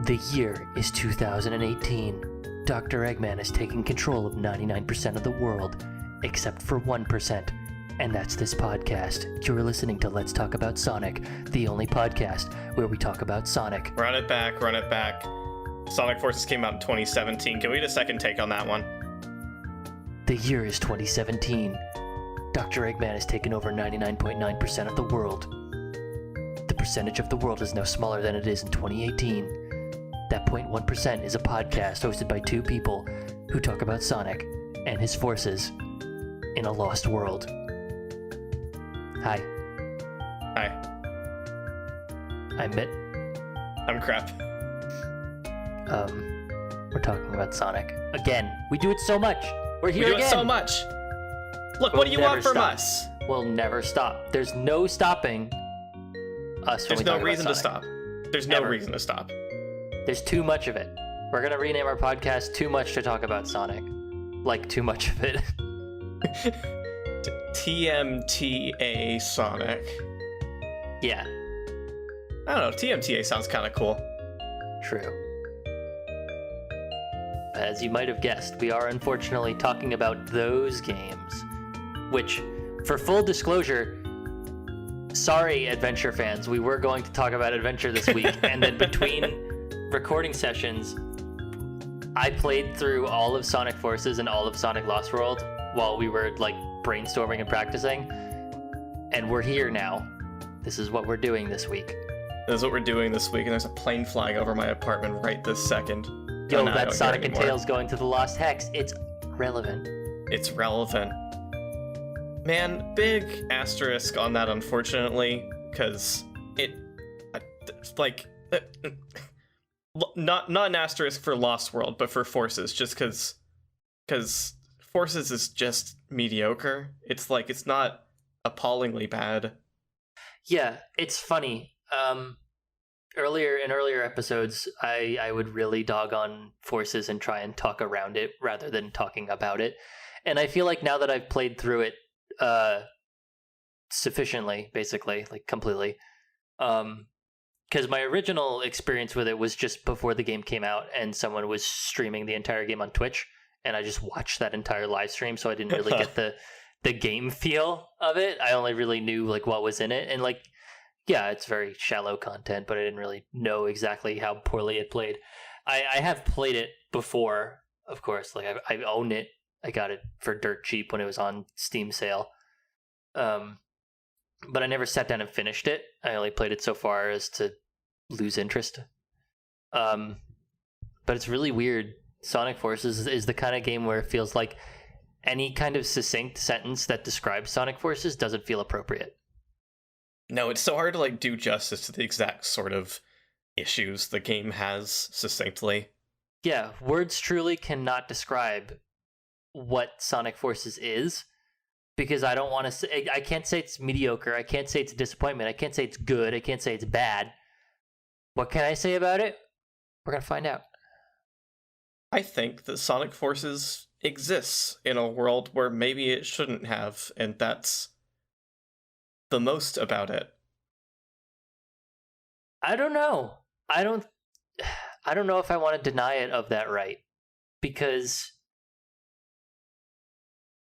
The year is 2018. Dr. Eggman is taking control of 99% of the world, except for 1%. And that's this podcast. You're listening to Let's Talk About Sonic, the only podcast where we talk about Sonic. Run it back. Sonic Forces came out in 2017. Can we get a second take on that one? The year is 2017. Dr. Eggman has taken over 99.9% of the world. The percentage of the world is now smaller than it is in 2018. That 0.1% is a podcast hosted by two people who talk about Sonic and his forces in a lost world. Hi. I'm Mitt. I'm Crap. We're talking about Sonic. Again, we do it so much. We're here again. We do it so much. Look, what do you want from us? We'll never stop. There's no stopping us when we talk about Sonic. There's no reason to stop. There's no reason to stop. There's too much of it. We're going to rename our podcast Too Much to Talk About Sonic. Like, too much of it. TMTASonic. Yeah. I don't know. TMTA sounds kind of cool. True. As you might have guessed, we are unfortunately talking about those games. Which, for full disclosure, sorry, Adventure fans, we were going to talk about Adventure this week, and then between recording sessions, I played through all of Sonic Forces and all of Sonic Lost World while we were, brainstorming and practicing, and we're here now. This is what we're doing this week. And there's a plane flying over my apartment right this second. Yo, that's Sonic and Tails going to the Lost Hex. It's relevant. It's relevant. Man, big asterisk on that, unfortunately, because not an asterisk for Lost World, but for Forces, just because Forces is just mediocre. It's not appallingly bad. Yeah, it's funny. Earlier episodes, I would really dog on Forces and try and talk around it rather than talking about it. And I feel like now that I've played through it sufficiently, basically, completely, because my original experience with it was just before the game came out and someone was streaming the entire game on Twitch, and I just watched that entire live stream, so I didn't really get the game feel of it. I only really knew what was in it, and yeah, it's very shallow content, but I didn't really know exactly how poorly it played. I have played it before, of course. I own it. I got it for dirt cheap when it was on Steam sale. But I never sat down and finished it. I only played it so far as to lose interest. But it's really weird. Sonic Forces is the kind of game where it feels like any kind of succinct sentence that describes Sonic Forces doesn't feel appropriate. No, it's so hard to do justice to the exact sort of issues the game has succinctly. Yeah, words truly cannot describe what Sonic Forces is, because I don't want to say, I can't say it's mediocre, I can't say it's a disappointment, I can't say it's good, I can't say it's bad. What can I say about it? We're going to find out. I think that Sonic Forces exists in a world where maybe it shouldn't have, and that's the most about it. I don't know. I don't know if I want to deny it of that right, because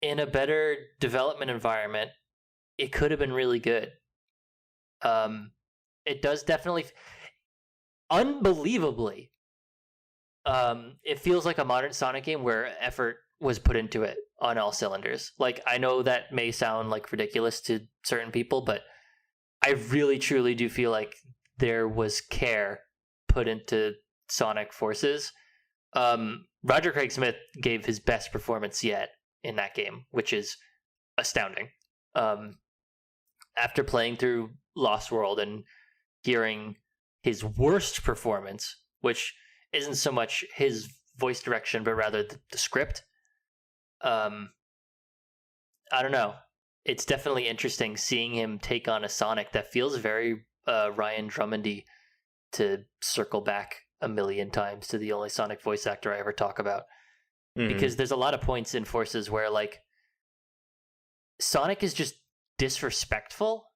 in a better development environment, it could have been really good. It does definitely, unbelievably, it feels like a modern Sonic game where effort was put into it on all cylinders. I know that may sound ridiculous to certain people, but I really truly do feel like there was care put into Sonic Forces. Roger Craig Smith gave his best performance yet in that game, which is astounding. After playing through Lost World and hearing his worst performance, which isn't so much his voice direction, but rather the script, I don't know. It's definitely interesting seeing him take on a Sonic that feels very Ryan Drummondy, to circle back a million times to the only Sonic voice actor I ever talk about. Mm-hmm. Because there's a lot of points in Forces where Sonic is just disrespectful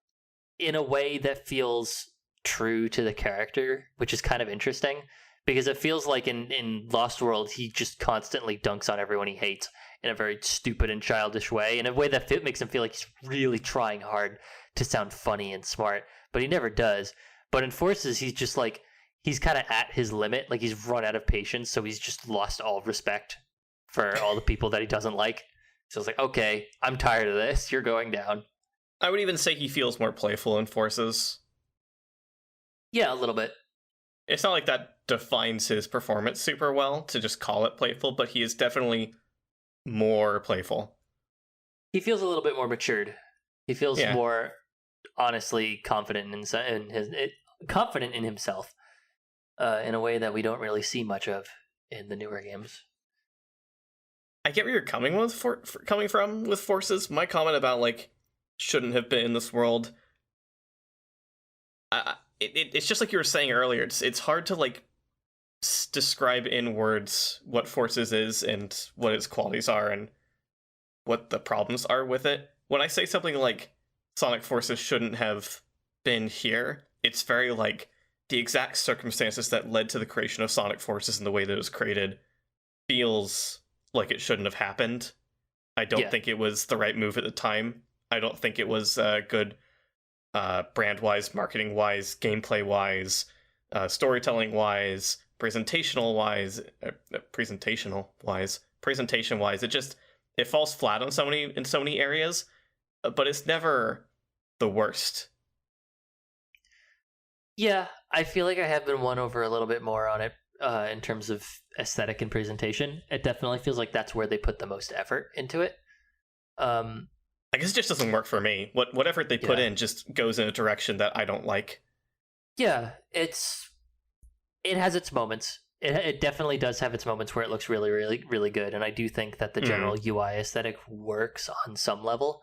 in a way that feels true to the character, which is kind of interesting because it feels like in Lost World he just constantly dunks on everyone he hates in a very stupid and childish way, in a way that makes him feel like he's really trying hard to sound funny and smart, but he never does. But in Forces, he's just like, he's kind of at his limit, like he's run out of patience, so he's just lost all respect for all the people that he doesn't like. So it's like, okay, I'm tired of this. You're going down. I would even say he feels more playful in Forces. Yeah, a little bit. It's not like that defines his performance super well to just call it playful, but he is definitely more playful. He feels a little bit more matured. He feels more honestly confident confident in himself, in a way that we don't really see much of in the newer games. I get where you're coming from with Forces. My comment about like shouldn't have been in this world. It's just like you were saying earlier. It's hard to like describe in words what Forces is and what its qualities are and what the problems are with it. When I say something like Sonic Forces shouldn't have been here, it's very like the exact circumstances that led to the creation of Sonic Forces and the way that it was created feels like it shouldn't have happened. I don't think it was the right move at the time. I don't think it was good brand-wise, marketing-wise, gameplay-wise, storytelling-wise, presentation-wise. It falls flat on in so many areas, but it's never the worst. Yeah, I feel like I have been won over a little bit more on it in terms of aesthetic and presentation. It definitely feels like that's where they put the most effort into it. I guess it just doesn't work for me. What effort they put in just goes in a direction that I don't like. Yeah, it has its moments. It definitely does have its moments where it looks really, really, really good, and I do think that the general UI aesthetic works on some level.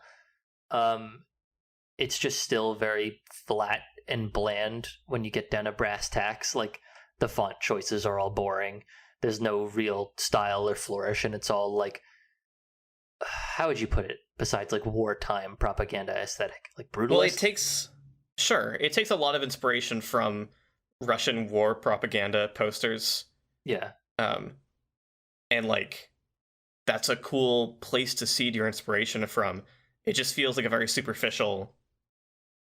It's just still very flat and bland when you get down to brass tacks. Like, the font choices are all boring. There's no real style or flourish, and it's all like, how would you put it besides like wartime propaganda aesthetic, like brutalist? Well, it takes a lot of inspiration from Russian war propaganda posters. Yeah. And like that's a cool place to seed your inspiration from. It just feels like a very superficial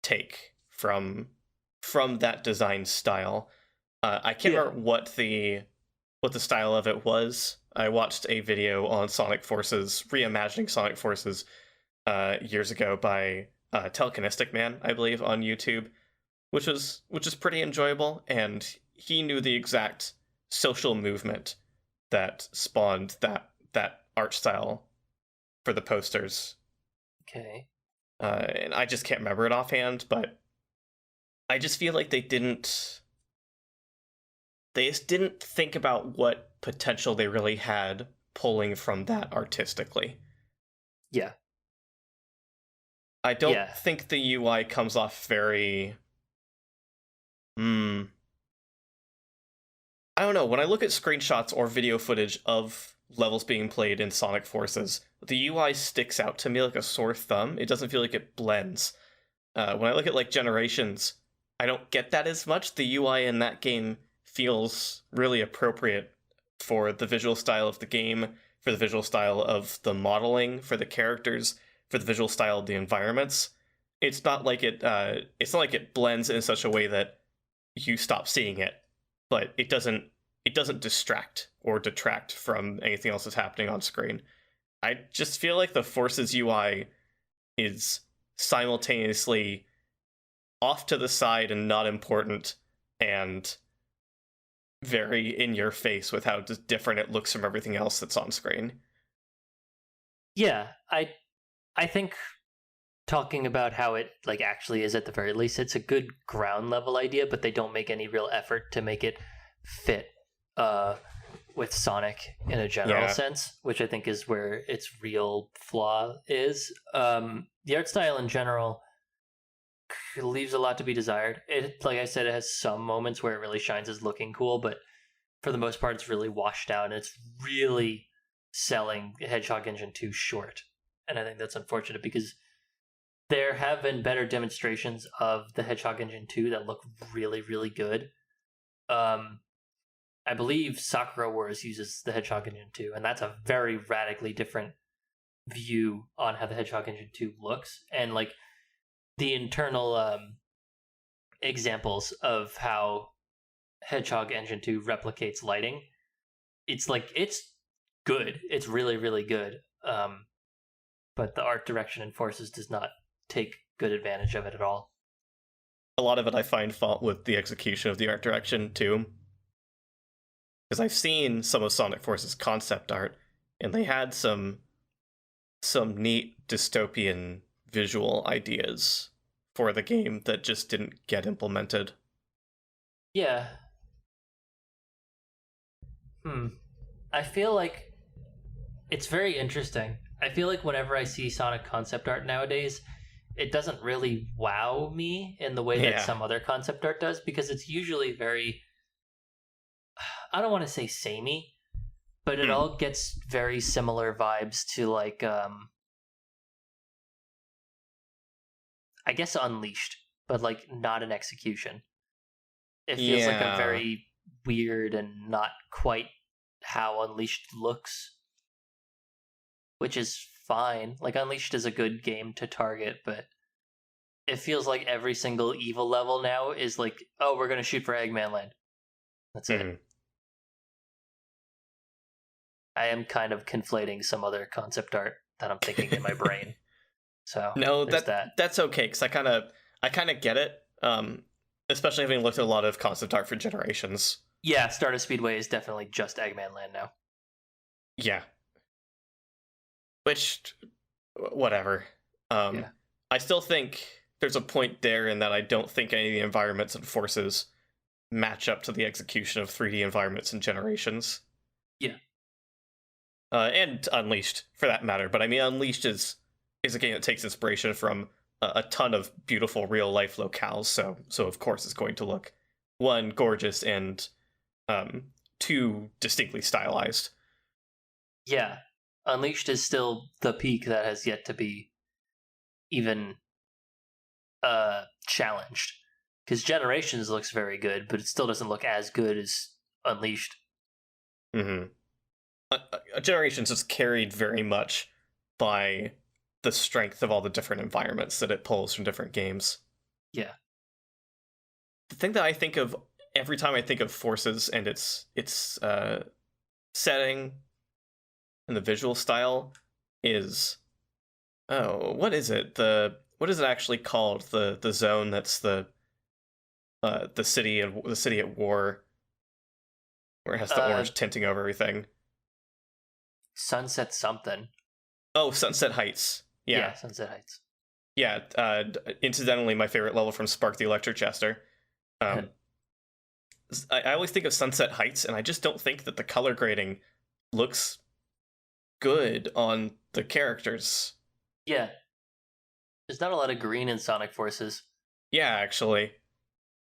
take from that design style. I can't remember what the style of it was. I watched a video on Sonic Forces, reimagining Sonic Forces, years ago by Telekinestic Man, I believe, on YouTube, which is pretty enjoyable, and he knew the exact social movement that spawned that art style for the posters. Okay. And I just can't remember it offhand, but I just feel like they just didn't think about what potential they really had pulling from that artistically. Yeah. I don't think the UI comes off very... I don't know. When I look at screenshots or video footage of levels being played in Sonic Forces, the UI sticks out to me like a sore thumb. It doesn't feel like it blends. When I look at like Generations, I don't get that as much. The UI in that game feels really appropriate for the visual style of the game, for the visual style of the modeling, for the characters, for the visual style of the environments. It's not like it blends in such a way that you stop seeing it, but it doesn't distract or detract from anything else that's happening on screen. I just feel like the Forces UI is simultaneously off to the side and not important, and very in your face with how different it looks from everything else that's on screen. Yeah, I think talking about how it like actually is, at the very least, it's a good ground level idea, but they don't make any real effort to make it fit with Sonic in a general sense, which I think is where its real flaw is. The art style in general leaves a lot to be desired. It, like I said, it has some moments where it really shines as looking cool, but for the most part, it's really washed out, and it's really selling Hedgehog Engine 2 short. And I think that's unfortunate, because there have been better demonstrations of the Hedgehog Engine 2 that look really, really good. I believe Sakura Wars uses the Hedgehog Engine 2, and that's a very radically different view on how the Hedgehog Engine 2 looks, and like the internal examples of how Hedgehog Engine 2 replicates lighting. It's like it's good. It's really really good. But the art direction in Forces does not take good advantage of it at all. A lot of it I find fault with the execution of the art direction too, because I've seen some of Sonic Forces concept art, and they had some neat dystopian visual ideas for the game that just didn't get implemented. Yeah. I feel like it's very interesting. I feel like whenever I see Sonic concept art nowadays, it doesn't really wow me in the way that Yeah. some other concept art does, because it's usually very, I don't want to say samey, but it all gets very similar vibes to like I guess Unleashed, but like not an execution. It feels like a Yeah. very weird and not quite how Unleashed looks, which is fine. Like Unleashed is a good game to target, but it feels like every single evil level now is like, oh, we're gonna shoot for Eggman Land. That's it. I am kind of conflating some other concept art that I'm thinking in my brain. So No, there's that. that's okay, because I kind of get it. Especially having looked at a lot of concept art for Generations. Yeah, Stardust Speedway is definitely just Eggman Land now. Yeah. Which, whatever. Yeah. I still think there's a point there in that I don't think any of the environments and Forces match up to the execution of 3D environments and Generations. Yeah. And Unleashed, for that matter. But I mean, Unleashed is a game that takes inspiration from a ton of beautiful real life locales, so of course it's going to look, one, gorgeous, and two, distinctly stylized. Yeah. Unleashed is still the peak that has yet to be even challenged. Because Generations looks very good, but it still doesn't look as good as Unleashed. Mm-hmm. Generations is carried very much by the strength of all the different environments that it pulls from different games. Yeah. The thing that I think of every time I think of Forces and its setting and the visual style is, oh, what is it? What is it actually called? The zone that's the city and the city at war, where it has the orange tinting over everything. Sunset something. Oh, Sunset Heights. Yeah, Sunset Heights. Yeah. Incidentally, my favorite level from Spark the Electric Chester. I always think of Sunset Heights, and I just don't think that the color grading looks good on the characters. Yeah. There's not a lot of green in Sonic Forces. Yeah, actually.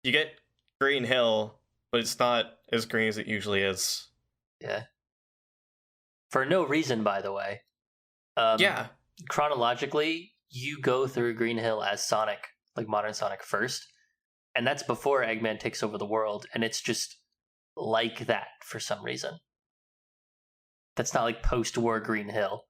You get Green Hill, but it's not as green as it usually is. Yeah. For no reason, by the way. Yeah. Chronologically, you go through Green Hill as Sonic, like modern Sonic first, and that's before Eggman takes over the world, and it's just like that for some reason. That's not like post-war Green Hill.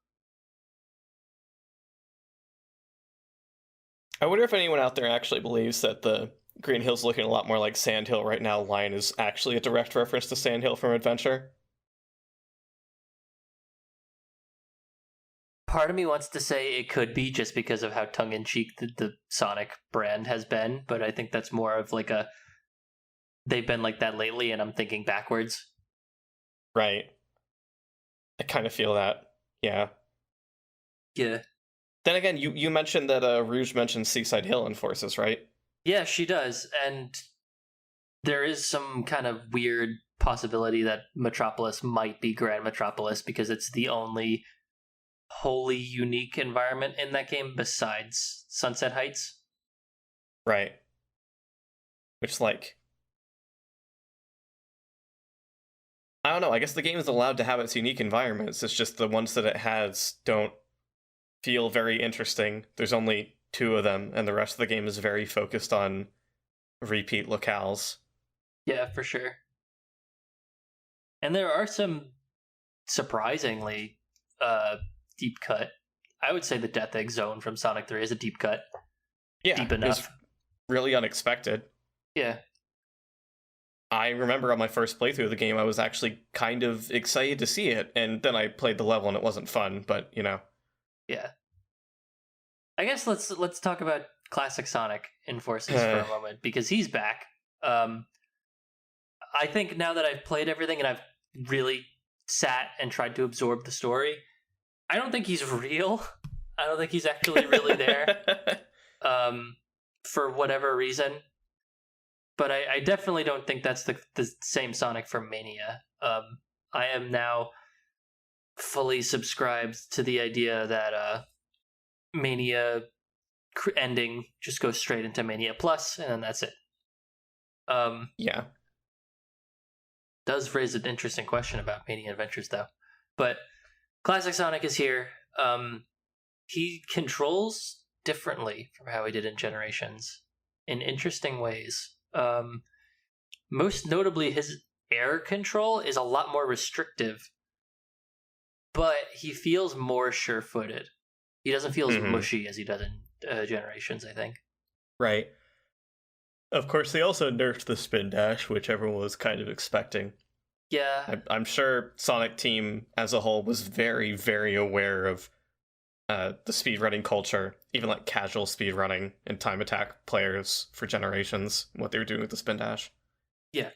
I wonder if anyone out there actually believes that the Green Hill's looking a lot more like Sand Hill right now line is actually a direct reference to Sand Hill from Adventure. Part of me wants to say it could be just because of how tongue-in-cheek the Sonic brand has been, but I think that's more of like they've been like that lately, and I'm thinking backwards. Right. I kind of feel that. Yeah. Yeah. Then again, you mentioned that Rouge mentioned Seaside Hill in Forces, right? Yeah, she does, and there is some kind of weird possibility that Metropolis might be Grand Metropolis because it's the only wholly unique environment in that game besides Sunset Heights. Right. Which, like, I don't know, I guess the game is allowed to have its unique environments, it's just the ones that it has don't feel very interesting. There's only 2 of them, and the rest of the game is very focused on repeat locales. Yeah, for sure. And there are some surprisingly deep cut. I would say the Death Egg Zone from Sonic 3 is a deep cut. Yeah, Deep it was enough. really unexpected. Yeah. I remember on my first playthrough of the game, I was actually kind of excited to see it, and then I played the level and it wasn't fun, but, you know. Yeah. I guess let's talk about classic Sonic in Forces for a moment, because he's back. I think now that I've played everything and I've really sat and tried to absorb the story, I don't think he's real. I don't think he's actually really there. For whatever reason. But I definitely don't think that's the same Sonic from Mania. I am now fully subscribed to the idea that Mania ending just goes straight into Mania Plus, and then that's it. Yeah. Does raise an interesting question about Mania Adventures, though. But Classic Sonic is here. He controls differently from how he did in Generations in interesting ways. Most notably, his air control is a lot more restrictive, but he feels more sure-footed. He doesn't feel as mushy as he does in Generations, I think. Right. Of course, they also nerfed the spin dash, which everyone was kind of expecting. Yeah. I'm sure Sonic Team as a whole was very, very aware of the speedrunning culture, even like casual speedrunning and time attack players for Generations, what they were doing with the spin dash. Yeah.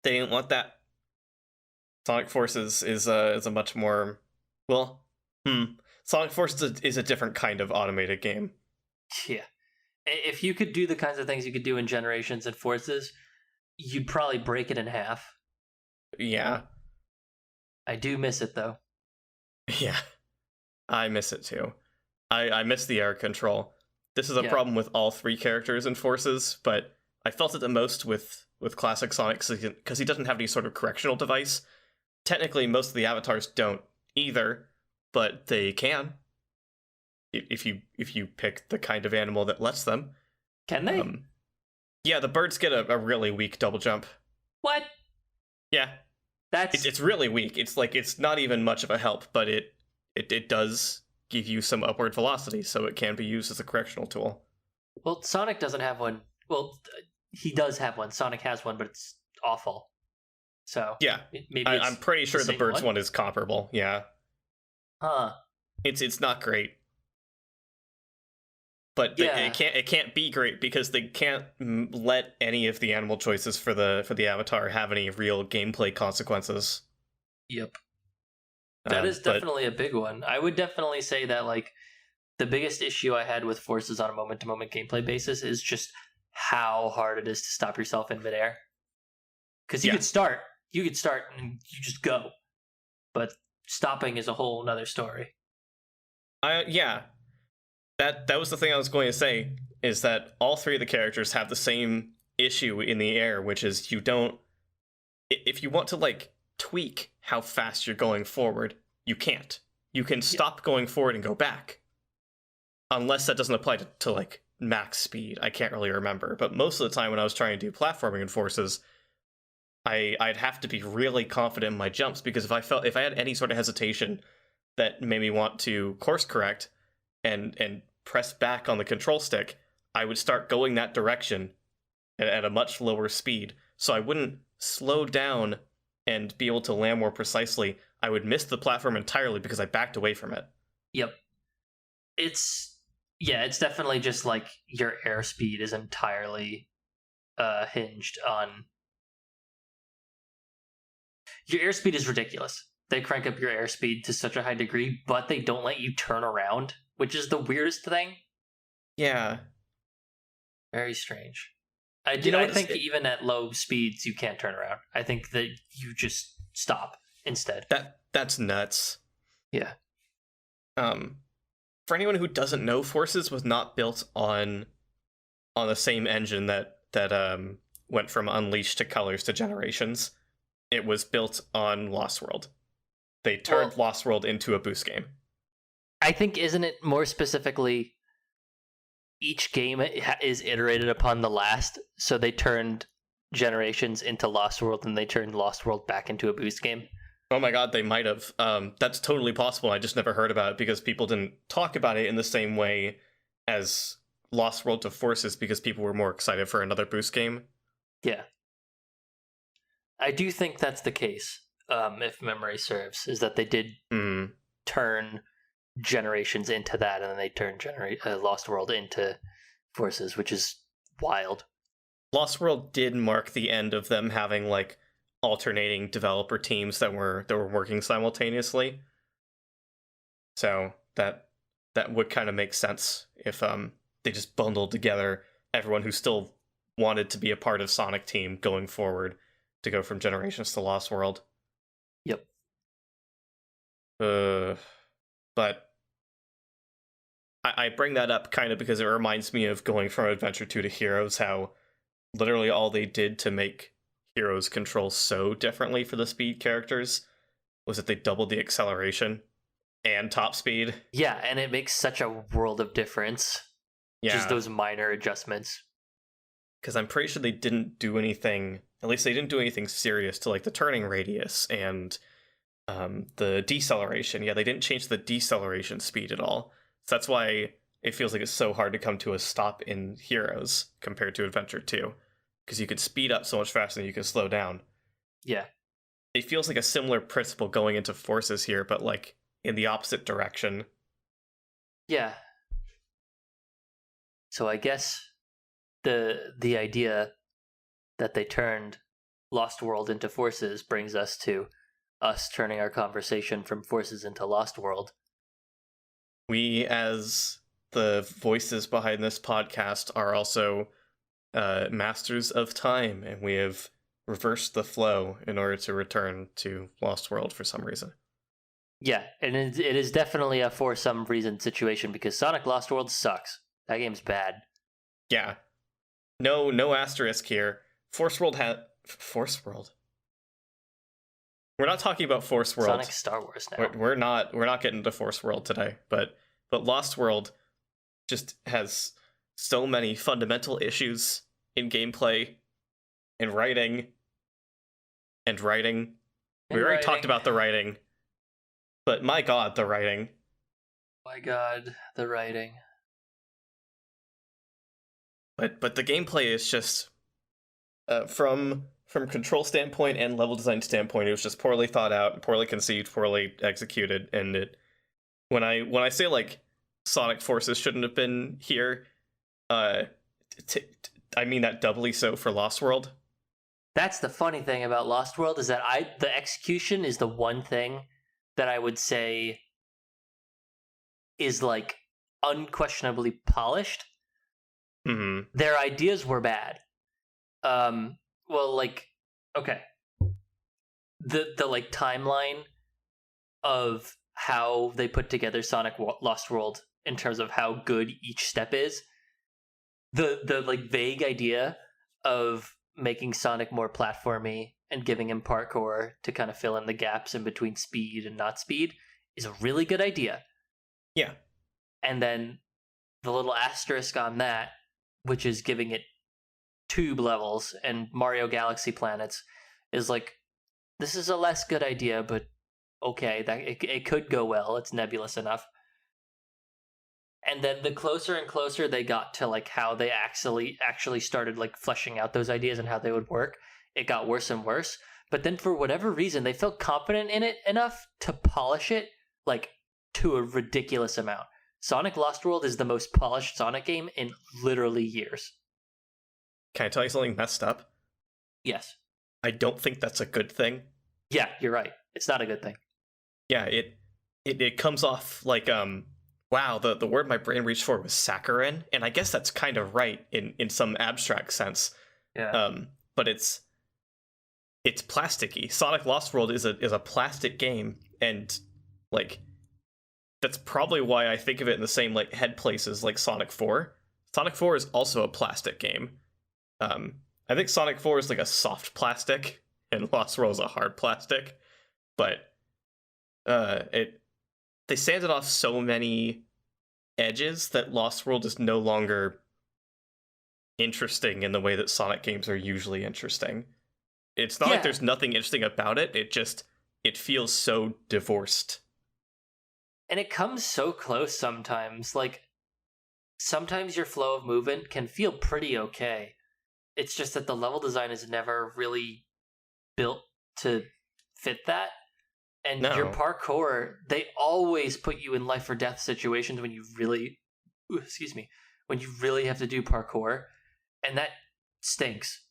They didn't want that. Sonic Forces is a much more, Sonic Forces is a different kind of automated game. Yeah. If you could do the kinds of things you could do in Generations and Forces, you'd probably break it in half. Yeah. I do miss it, though. Yeah. I miss it, too. I miss the air control. This is a problem with all three characters in Forces, but I felt it the most with Classic Sonic because he doesn't have any sort of correctional device. Technically, most of the avatars don't either, but they can. If you pick the kind of animal that lets them. Can they? Yeah, the birds get a really weak double jump. What? Yeah. It's really weak. It's not even much of a help, but it does give you some upward velocity, so it can be used as a correctional tool. Well, Sonic doesn't have one. Well, he does have one. Sonic has one, but it's awful. So yeah, maybe I'm pretty sure the birds one is comparable. Yeah. Huh. It's not great. But it can't be great because they can't let any of the animal choices for the avatar have any real gameplay consequences. Yep. That is definitely a big one. I would definitely say that like the biggest issue I had with Forces on a moment-to-moment gameplay basis is just how hard it is to stop yourself in midair. Because you could start and you just go, but stopping is a whole nother story. That was the thing I was going to say, is that all three of the characters have the same issue in the air, which is if you want to like tweak how fast you're going forward, you can't. You can stop going forward and go back. Unless that doesn't apply to like max speed. I can't really remember. But most of the time when I was trying to do platforming in Forces, I'd have to be really confident in my jumps, because if I had any sort of hesitation that made me want to course correct and press back on the control stick, I would start going that direction at a much lower speed. So I wouldn't slow down and be able to land more precisely. I would miss the platform entirely because I backed away from it. Yep. It's definitely just like your airspeed is entirely hinged on... Your airspeed is ridiculous. They crank up your airspeed to such a high degree, but they don't let you turn around, which is the weirdest thing. Yeah. Very strange. I think even at low speeds you can't turn around. I think that you just stop instead. That's nuts. Yeah. For anyone who doesn't know, Forces was not built on the same engine that went from Unleashed to Colors to Generations. It was built on Lost World. They turned Lost World into a boost game. I think, isn't it more specifically, each game is iterated upon the last, so they turned Generations into Lost World and they turned Lost World back into a boost game? Oh my god, they might have. That's totally possible. I just never heard about it because people didn't talk about it in the same way as Lost World to Forces because people were more excited for another boost game. Yeah. I do think that's the case, if memory serves, is that they did turn Generations into that, and then they turned Lost World into Forces, which is wild. Lost World did mark the end of them having like alternating developer teams that were working simultaneously. So that would kind of make sense if they just bundled together everyone who still wanted to be a part of Sonic Team going forward to go from Generations to Lost World. Yep. But I bring that up kind of because it reminds me of going from Adventure 2 to Heroes, how literally all they did to make Heroes control so differently for the speed characters was that they doubled the acceleration and top speed. Yeah, and it makes such a world of difference. Yeah. Just those minor adjustments. Because I'm pretty sure they didn't do anything, at least they didn't do anything serious to like the turning radius and the deceleration. Yeah, they didn't change the deceleration speed at all. So that's why it feels like it's so hard to come to a stop in Heroes compared to Adventure 2. Because you could speed up so much faster than you could slow down. Yeah. It feels like a similar principle going into Forces here, but like in the opposite direction. Yeah. So I guess the idea that they turned Lost World into Forces brings us to us turning our conversation from Forces into Lost World. We, as the voices behind this podcast, are also masters of time, and we have reversed the flow in order to return to Lost World for some reason. Yeah, and it is definitely a for some reason situation because Sonic Lost World sucks. That game's bad. Yeah. No asterisk here. Force World. We're not talking about Force World. Sonic Star Wars now. We're not getting into Force World today, but Lost World just has so many fundamental issues in gameplay and writing. We already talked about the writing, but my god, the writing. My god, the writing. But the gameplay is just from control standpoint and level design standpoint, it was just poorly thought out, poorly conceived, poorly executed, and it when I say like Sonic Forces shouldn't have been here, I mean that doubly so for Lost World. That's the funny thing about Lost World is that the execution is the one thing that I would say is like unquestionably polished. Mm-hmm. Their ideas were bad. Well, like, okay, the like timeline of how they put together Sonic Lost World in terms of how good each step is, the like vague idea of making Sonic more platformy and giving him parkour to kind of fill in the gaps in between speed and not speed is a really good idea. Yeah. And then the little asterisk on that, which is giving it tube levels and Mario Galaxy planets, is like, this is a less good idea, but okay, that it could go well. It's nebulous enough. And then the closer and closer they got to like how they actually started like fleshing out those ideas and how they would work, it got worse and worse. But then for whatever reason, they felt confident in it enough to polish it like to a ridiculous amount. Sonic Lost World is the most polished Sonic game in literally years. Can I tell you something messed up? Yes. I don't think that's a good thing. Yeah, you're right. It's not a good thing. Yeah, it comes off like wow, the word my brain reached for was saccharine, and I guess that's kind of right in some abstract sense. Yeah. But it's plasticky. Sonic Lost World is a plastic game, and like that's probably why I think of it in the same like head places like Sonic 4. Sonic 4 is also a plastic game. I think Sonic 4 is like a soft plastic, and Lost World is a hard plastic. But they sanded off so many edges that Lost World is no longer interesting in the way that Sonic games are usually interesting. It's not like Yeah, there's nothing interesting about it. It feels so divorced. and it comes so close sometimes. Like, sometimes your flow of movement can feel pretty okay. It's just that the level design is never really built to fit that. And your No. parkour, they always put you in life or death situations when you really, when you really have to do parkour, and that stinks.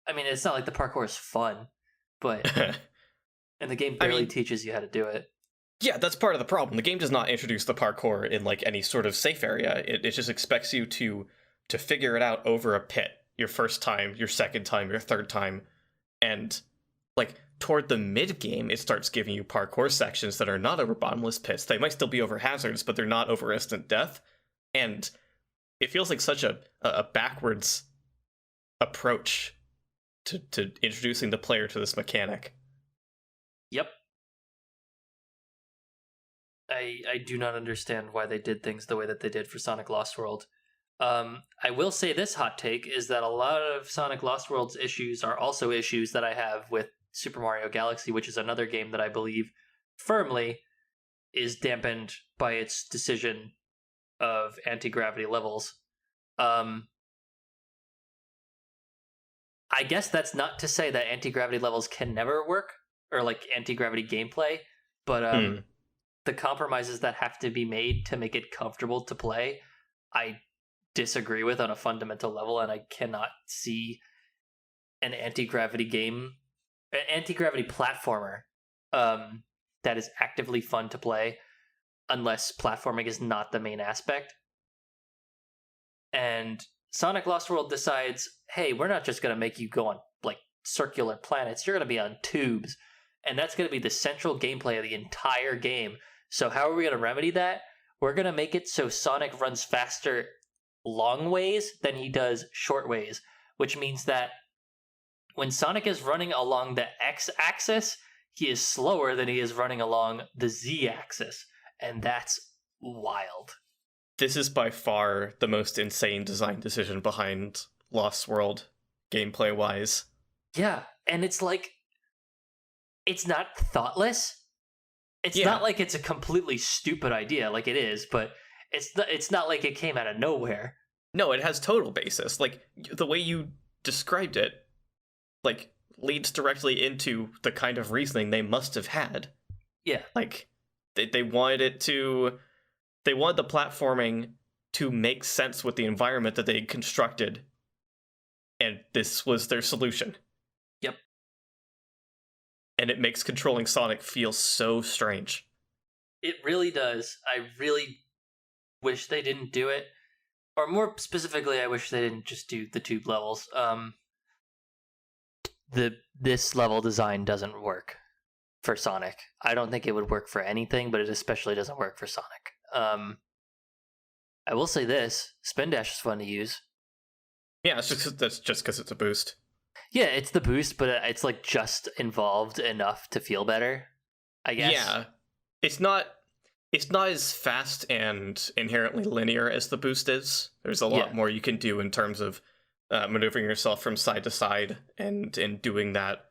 I mean, it's not like the parkour is fun, but and the game I barely mean, teaches you how to do it. yeah, that's part of the problem. The game does not introduce the parkour in like any sort of safe area. It just expects you to figure it out over a pit. Your first time, your second time, your third time, and like toward the mid game, it starts giving you parkour sections that are not over bottomless pits. They might still be over hazards, but they're not over instant death. And it feels like such a backwards approach to introducing the player to this mechanic. Yep. I do not understand why they did things the way that they did for Sonic Lost World. I will say this hot take is that a lot of Sonic Lost World's issues are also issues that I have with Super Mario Galaxy, which is another game that I believe firmly is dampened by its decision of anti-gravity levels. I guess that's not to say that anti-gravity levels can never work, or like anti-gravity gameplay, but the compromises that have to be made to make it comfortable to play, I disagree with on a fundamental level, and I cannot see an anti-gravity game, an anti-gravity platformer that is actively fun to play unless platforming is not the main aspect. And Sonic Lost World decides, hey, we're not just going to make you go on like circular planets, you're going to be on tubes, and that's going to be the central gameplay of the entire game. So how are we going to remedy that? We're going to make it so Sonic runs faster long ways than he does short ways, which means that when Sonic is running along the x-axis, he is slower than he is running along the z-axis, and that's wild. This is by far the most insane design decision behind Lost World, gameplay-wise. Yeah, and it's like, it's not thoughtless. It's not like it's a completely stupid idea, like it is, but it's not like it came out of nowhere. No, it has total basis. Like, the way you described it, like, leads directly into the kind of reasoning they must have had. Yeah. Like, they wanted it to... They wanted the platforming to make sense with the environment that they constructed, and this was their solution. Yep. And it makes controlling Sonic feel so strange. It really does. I really wish they didn't do it. Or more specifically, I wish they didn't just do the tube levels. This level design doesn't work for Sonic. I don't think it would work for anything, but it especially doesn't work for Sonic. I will say this: Spin Dash is fun to use. Yeah, that's just because it's a boost. Yeah, it's the boost, but it's like just involved enough to feel better, I guess. Yeah, it's not as fast and inherently linear as the boost is. There's a lot more you can do in terms of maneuvering yourself from side to side and doing that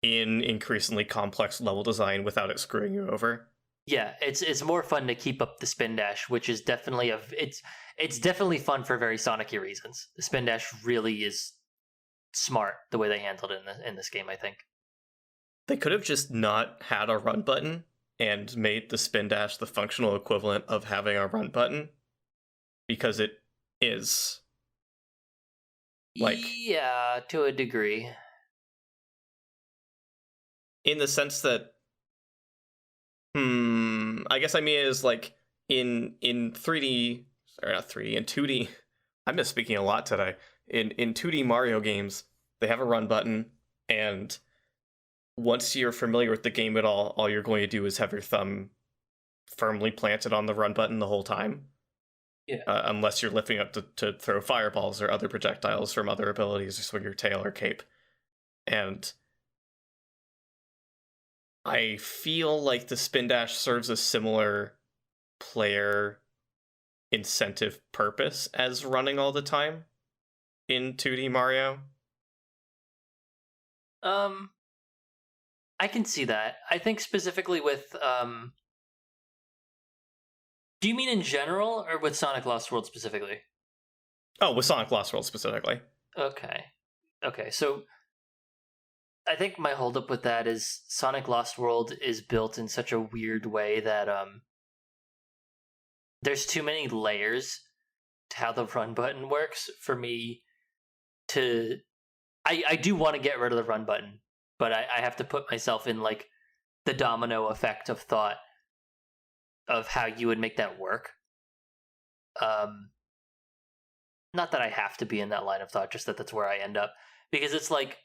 in increasingly complex level design without it screwing you over. Yeah, it's more fun to keep up the spin dash, which is definitely it's definitely fun for very Sonic-y reasons. The spin dash really is smart the way they handled it in this game, I think. They could have just not had a run button and made the spin dash the functional equivalent of having a run button, because it is. Like, yeah, to a degree. In the sense that I guess I mean it is like in 3D, or not 3D, in 2D. I'm misspeaking a lot today. In 2D Mario games, they have a run button, and once you're familiar with the game at all you're going to do is have your thumb firmly planted on the run button the whole time. Yeah. Unless you're lifting up to throw fireballs or other projectiles from other abilities, or swing your tail or cape. And I feel like the spin dash serves a similar player incentive purpose as running all the time. in 2D Mario. I can see that. I think specifically with do you mean in general or with Sonic Lost World specifically? Oh, with Sonic Lost World specifically. Okay. So I think my holdup with that is Sonic Lost World is built in such a weird way that there's too many layers to how the run button works for me to I do want to get rid of the run button, but I have to put myself in like the domino effect of thought of how you would make that work. Not that I have to be in that line of thought, just that that's where I end up. Because it's like,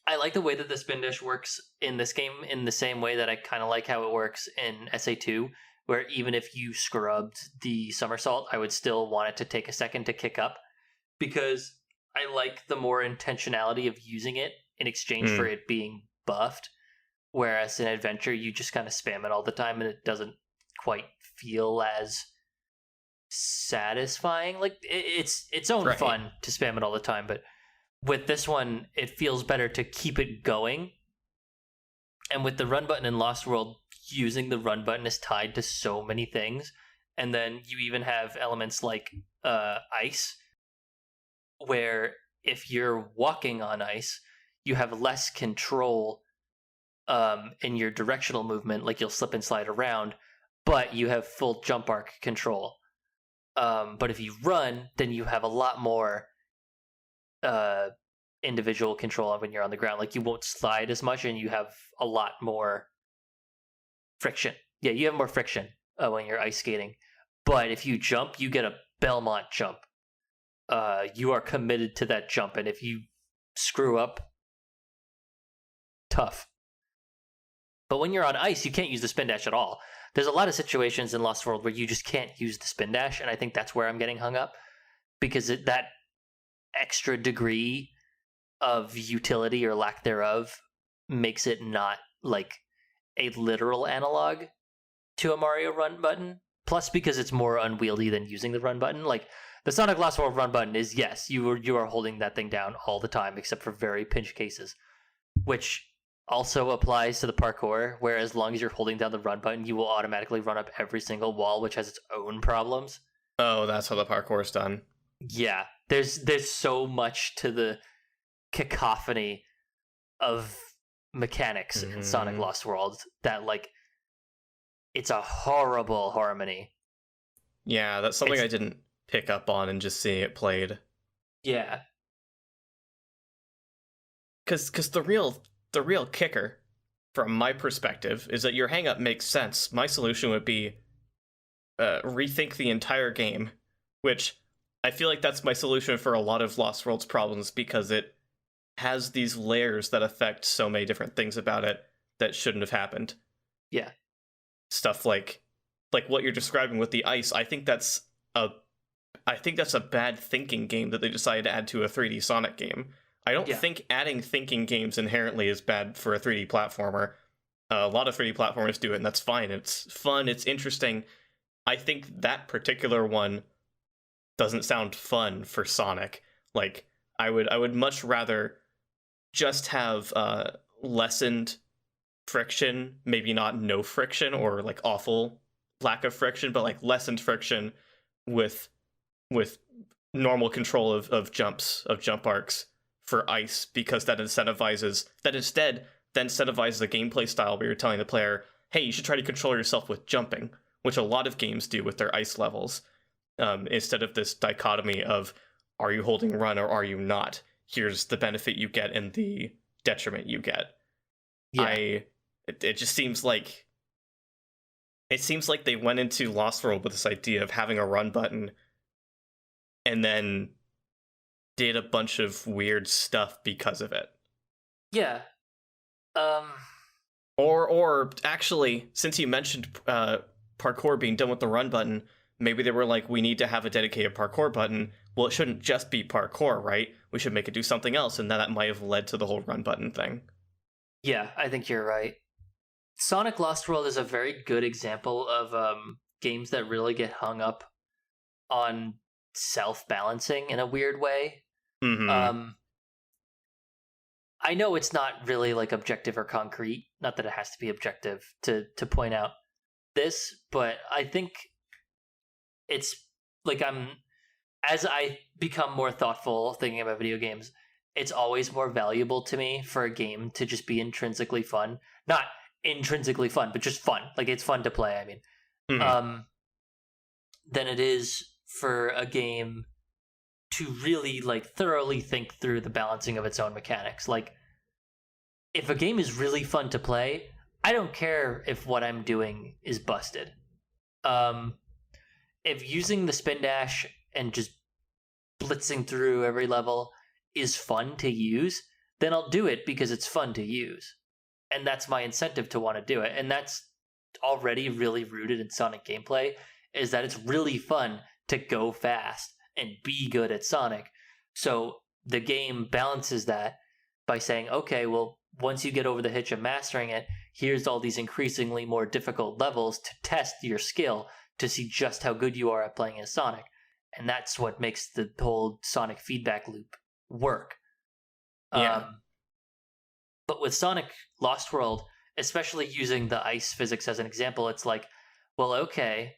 I like the way that the spin dash works in this game in the same way that I kind of like how it works in SA2, where even if you scrubbed the somersault, I would still want it to take a second to kick up, because I like the more intentionality of using it in exchange for it being buffed. Whereas in Adventure, you just kind of spam it all the time and it doesn't quite feel as satisfying. Like it's its own fun to spam it all the time, but with this one, it feels better to keep it going. And with the run button in Lost World, using the run button is tied to so many things. And then you even have elements like ice, where if you're walking on ice, you have less control in your directional movement, like you'll slip and slide around, but you have full jump arc control. But if you run, then you have a lot more individual control when you're on the ground. Like you won't slide as much, and you have a lot more friction. Yeah, you have more friction when you're ice skating. But if you jump, you get a Belmont jump. You are committed to that jump, and if you screw up, tough. But when you're on ice, you can't use the spin dash at all. There's a lot of situations in Lost World where you just can't use the spin dash, and I think that's where I'm getting hung up, because that extra degree of utility or lack thereof makes it not like a literal analog to a Mario run button. Plus, because it's more unwieldy than using the run button. Like the Sonic Lost World run button is, yes, you are holding that thing down all the time, except for very pinch cases, which also applies to the parkour, where as long as you're holding down the run button, you will automatically run up every single wall, which has its own problems. Oh, that's how the parkour is done. Yeah, there's so much to the cacophony of mechanics in Sonic Lost World that, like, it's a horrible harmony. Yeah, that's something I didn't pick up on and just seeing it played. Yeah. Because the real kicker, from my perspective, is that your hang-up makes sense. My solution would be rethink the entire game, which I feel like that's my solution for a lot of Lost World's problems, because it has these layers that affect so many different things about it that shouldn't have happened. Yeah. Stuff like what you're describing with the ice. I think that's a bad thinking game that they decided to add to a 3D Sonic game. I don't think adding thinking games inherently is bad for a 3D platformer. A lot of 3D platformers do it, and that's fine. It's fun, it's interesting. I think that particular one doesn't sound fun for Sonic. Like, I would much rather just have lessened friction, maybe not no friction or like awful lack of friction, but like lessened friction with normal control of jump arcs for ice, because that instead then incentivizes the gameplay style where you're telling the player, hey, you should try to control yourself with jumping, which a lot of games do with their ice levels, instead of this dichotomy of, are you holding run or are you not? Here's the benefit you get and the detriment you get. Yeah. It just seems like they went into Lost World with this idea of having a run button and then did a bunch of weird stuff because of it. Yeah. Or actually, since you mentioned parkour being done with the run button, maybe they were like, we need to have a dedicated parkour button. Well, it shouldn't just be parkour, right? We should make it do something else, and that might have led to the whole run button thing. Yeah, I think you're right. Sonic Lost World is a very good example of games that really get hung up on self-balancing in a weird way. Mm-hmm. Um, I know it's not really like objective or concrete. Not that it has to be objective to point out this, but I think it's like as I become more thoughtful thinking about video games, it's always more valuable to me for a game to just be intrinsically fun. Not intrinsically fun, but just fun. Like it's fun to play, I mean. Mm-hmm. Um than it is for a game to really like thoroughly think through the balancing of its own mechanics. Like if a game is really fun to play, I don't care if what I'm doing is busted. Um if using the spin dash and just blitzing through every level is fun to use, then I'll do it because it's fun to use. And that's my incentive to want to do it. And that's already really rooted in Sonic gameplay, is that it's really fun to go fast and be good at Sonic. So the game balances that by saying, okay, well, once you get over the hitch of mastering it, here's all these increasingly more difficult levels to test your skill to see just how good you are at playing as Sonic. And that's what makes the whole Sonic feedback loop work. Yeah. But with Sonic Lost World, especially using the ice physics as an example, it's like, well, okay,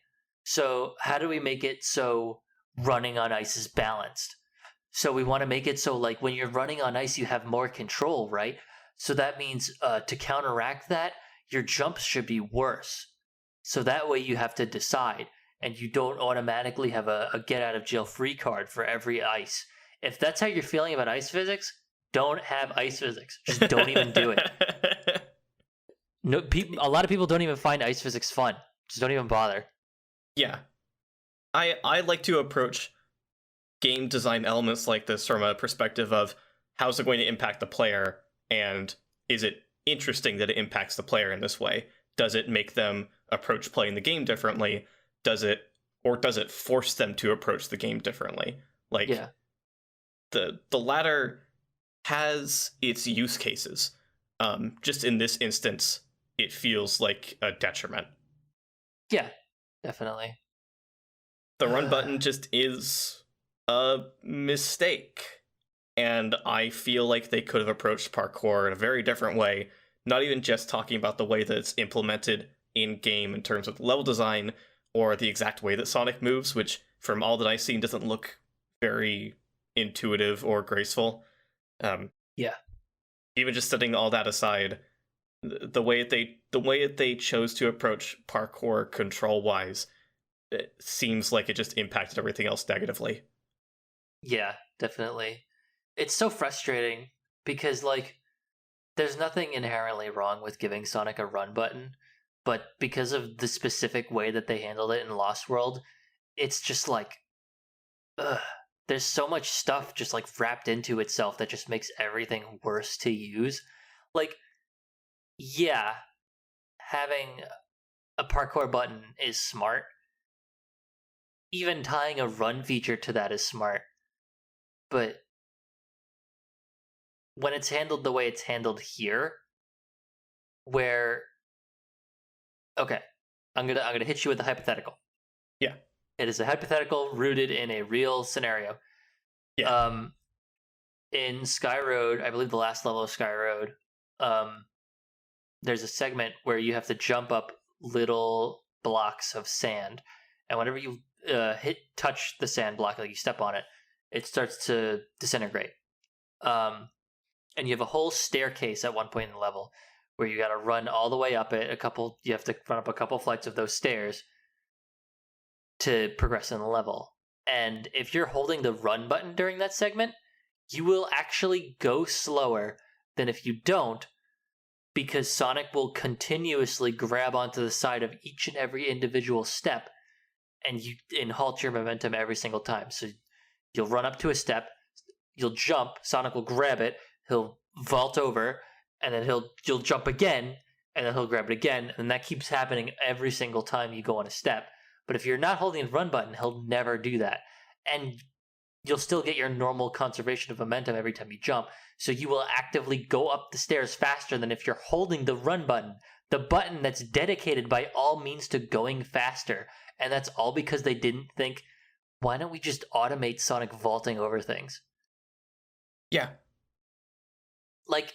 so how do we make it so running on ice is balanced? So we want to make it so like when you're running on ice, you have more control, right? So that means to counteract that, your jumps should be worse. So that way you have to decide, and you don't automatically have a get out of jail free card for every ice. If that's how you're feeling about ice physics, don't have ice physics. Just don't even do it. No, a lot of people don't even find ice physics fun. Just don't even bother. Yeah. I like to approach game design elements like this from a perspective of how's it going to impact the player, and is it interesting that it impacts the player in this way? Does it make them approach playing the game differently? Does it force them to approach the game differently? Like, Yeah. the latter has its use cases. Just in this instance, it feels like a detriment. Yeah, definitely. The run button just is a mistake. And I feel like they could have approached parkour in a very different way. Not even just talking about the way that it's implemented in-game in terms of level design, or the exact way that Sonic moves, which, from all that I've seen, doesn't look very intuitive or graceful. Yeah. Even just setting all that aside, the way they chose to approach parkour control-wise, it seems like it just impacted everything else negatively. Yeah, definitely. It's so frustrating because, like, there's nothing inherently wrong with giving Sonic a run button, but because of the specific way that they handled it in Lost World, it's just like, ugh. There's so much stuff just like wrapped into itself that just makes everything worse to use. Like, yeah, having a parkour button is smart. Even tying a run feature to that is smart. But when it's handled the way it's handled here, where okay, I'm gonna hit you with a hypothetical. Yeah. It is a hypothetical rooted in a real scenario. Yeah. In Sky Road, I believe the last level of Sky Road, there's a segment where you have to jump up little blocks of sand, and whenever you touch the sand block, like you step on it, it starts to disintegrate. And you have a whole staircase at one point in the level where you got to run all the way up it. You have to run up a couple flights of those stairs to progress in the level. And if you're holding the run button during that segment, you will actually go slower than if you don't, because Sonic will continuously grab onto the side of each and every individual step and halt your momentum every single time. So you'll run up to a step, you'll jump, Sonic will grab it, he'll vault over, and then you'll jump again, and then he'll grab it again, and that keeps happening every single time you go on a step. But if you're not holding the run button, he'll never do that. And you'll still get your normal conservation of momentum every time you jump. So you will actively go up the stairs faster than if you're holding the run button, the button that's dedicated by all means to going faster. And that's all because they didn't think, why don't we just automate Sonic vaulting over things? Yeah. Like,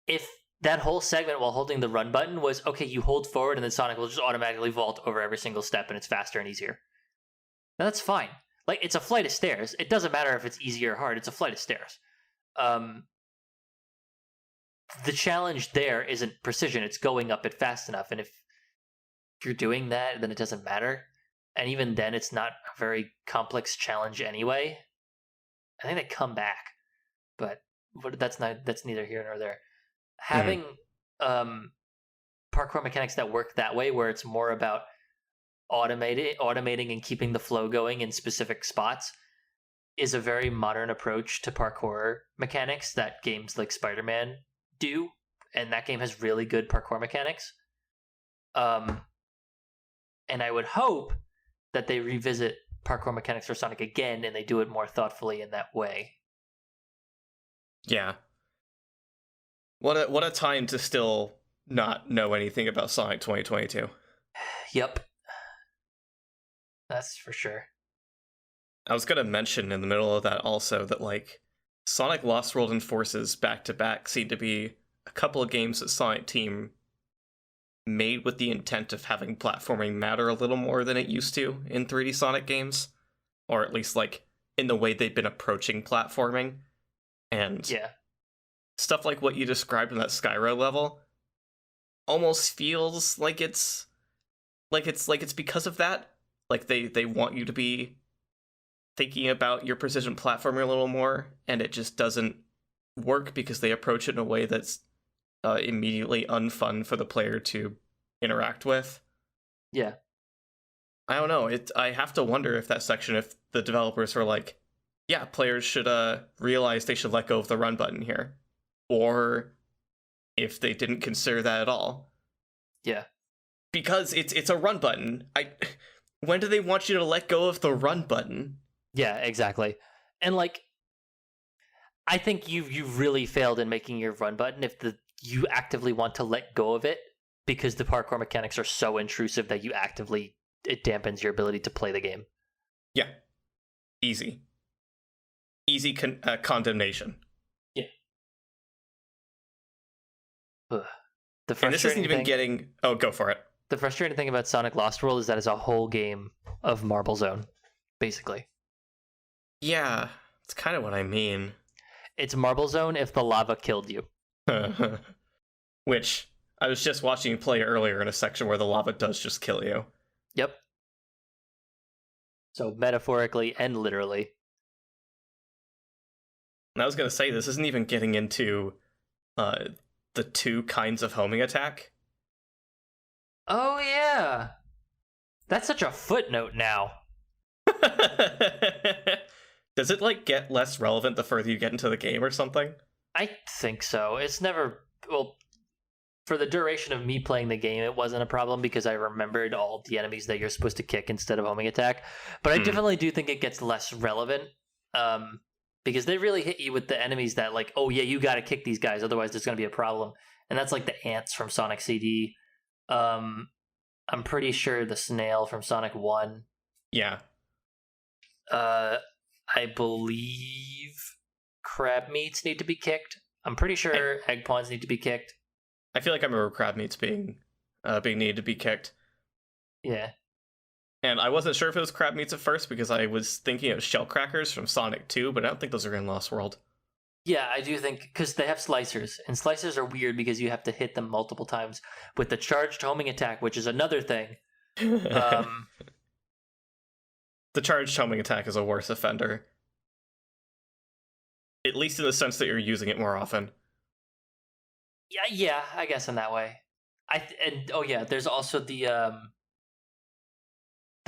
if that whole segment while holding the run button was, okay, you hold forward and then Sonic will just automatically vault over every single step and it's faster and easier. Now, that's fine. Like, it's a flight of stairs. It doesn't matter if it's easy or hard. It's a flight of stairs. The challenge there isn't precision. It's going up it fast enough. And if you're doing that, then it doesn't matter. And even then, it's not a very complex challenge anyway. I think they come back, but that's neither here nor there. Having parkour mechanics that work that way, where it's more about automating and keeping the flow going in specific spots, is a very modern approach to parkour mechanics that games like Spider-Man do, and that game has really good parkour mechanics. And I would hope that they revisit parkour mechanics for Sonic again, and they do it more thoughtfully in that way. Yeah. What a time to still not know anything about Sonic 2022. Yep. That's for sure. I was going to mention in the middle of that also that, like, Sonic Lost World and Forces back-to-back seem to be a couple of games that Sonic Team made with the intent of having platforming matter a little more than it used to in 3D Sonic games. Or at least, like, in the way they've been approaching platforming. And stuff like what you described in that Skyro level almost feels like it's because of that. Like, they want you to be thinking about your precision platforming a little more, and it just doesn't work because they approach it in a way that's immediately unfun for the player to interact with. Yeah. I don't know. I have to wonder if that section, if the developers were like, yeah, players should realize they should let go of the run button here. Or if they didn't consider that at all. Yeah. Because it's a run button. When do they want you to let go of the run button? Yeah, exactly. And, like, I think you've really failed in making your run button if you actively want to let go of it, because the parkour mechanics are so intrusive that it dampens your ability to play the game. Yeah. Easy condemnation. Yeah. Ugh. And this isn't even getting... Oh, go for it. The frustrating thing about Sonic Lost World is that it's a whole game of Marble Zone, basically. Yeah, it's kind of what I mean. It's Marble Zone if the lava killed you. Which, I was just watching you play earlier in a section where the lava does just kill you. Yep. So metaphorically and literally. And I was going to say, this isn't even getting into the two kinds of homing attack. Oh, yeah. That's such a footnote now. Does it, like, get less relevant the further you get into the game or something? I think so. It's never... Well, for the duration of me playing the game, it wasn't a problem because I remembered all the enemies that you're supposed to kick instead of homing attack. But I definitely do think it gets less relevant. Because they really hit you with the enemies that, like, oh, yeah, you gotta kick these guys, otherwise there's gonna be a problem. And that's like the ants from Sonic CD. I'm pretty sure the snail from Sonic 1. Yeah. I believe crab meats need to be kicked. I'm pretty sure egg pawns need to be kicked. I feel like I remember crab meats being needed to be kicked. Yeah. And I wasn't sure if it was crab meats at first because I was thinking of shell crackers from Sonic 2, but I don't think those are in Lost World. Yeah, I do think, because they have slicers, and slicers are weird because you have to hit them multiple times with the charged homing attack, which is another thing. The charged homing attack is a worse offender. At least in the sense that you're using it more often. Yeah, I guess in that way. There's also the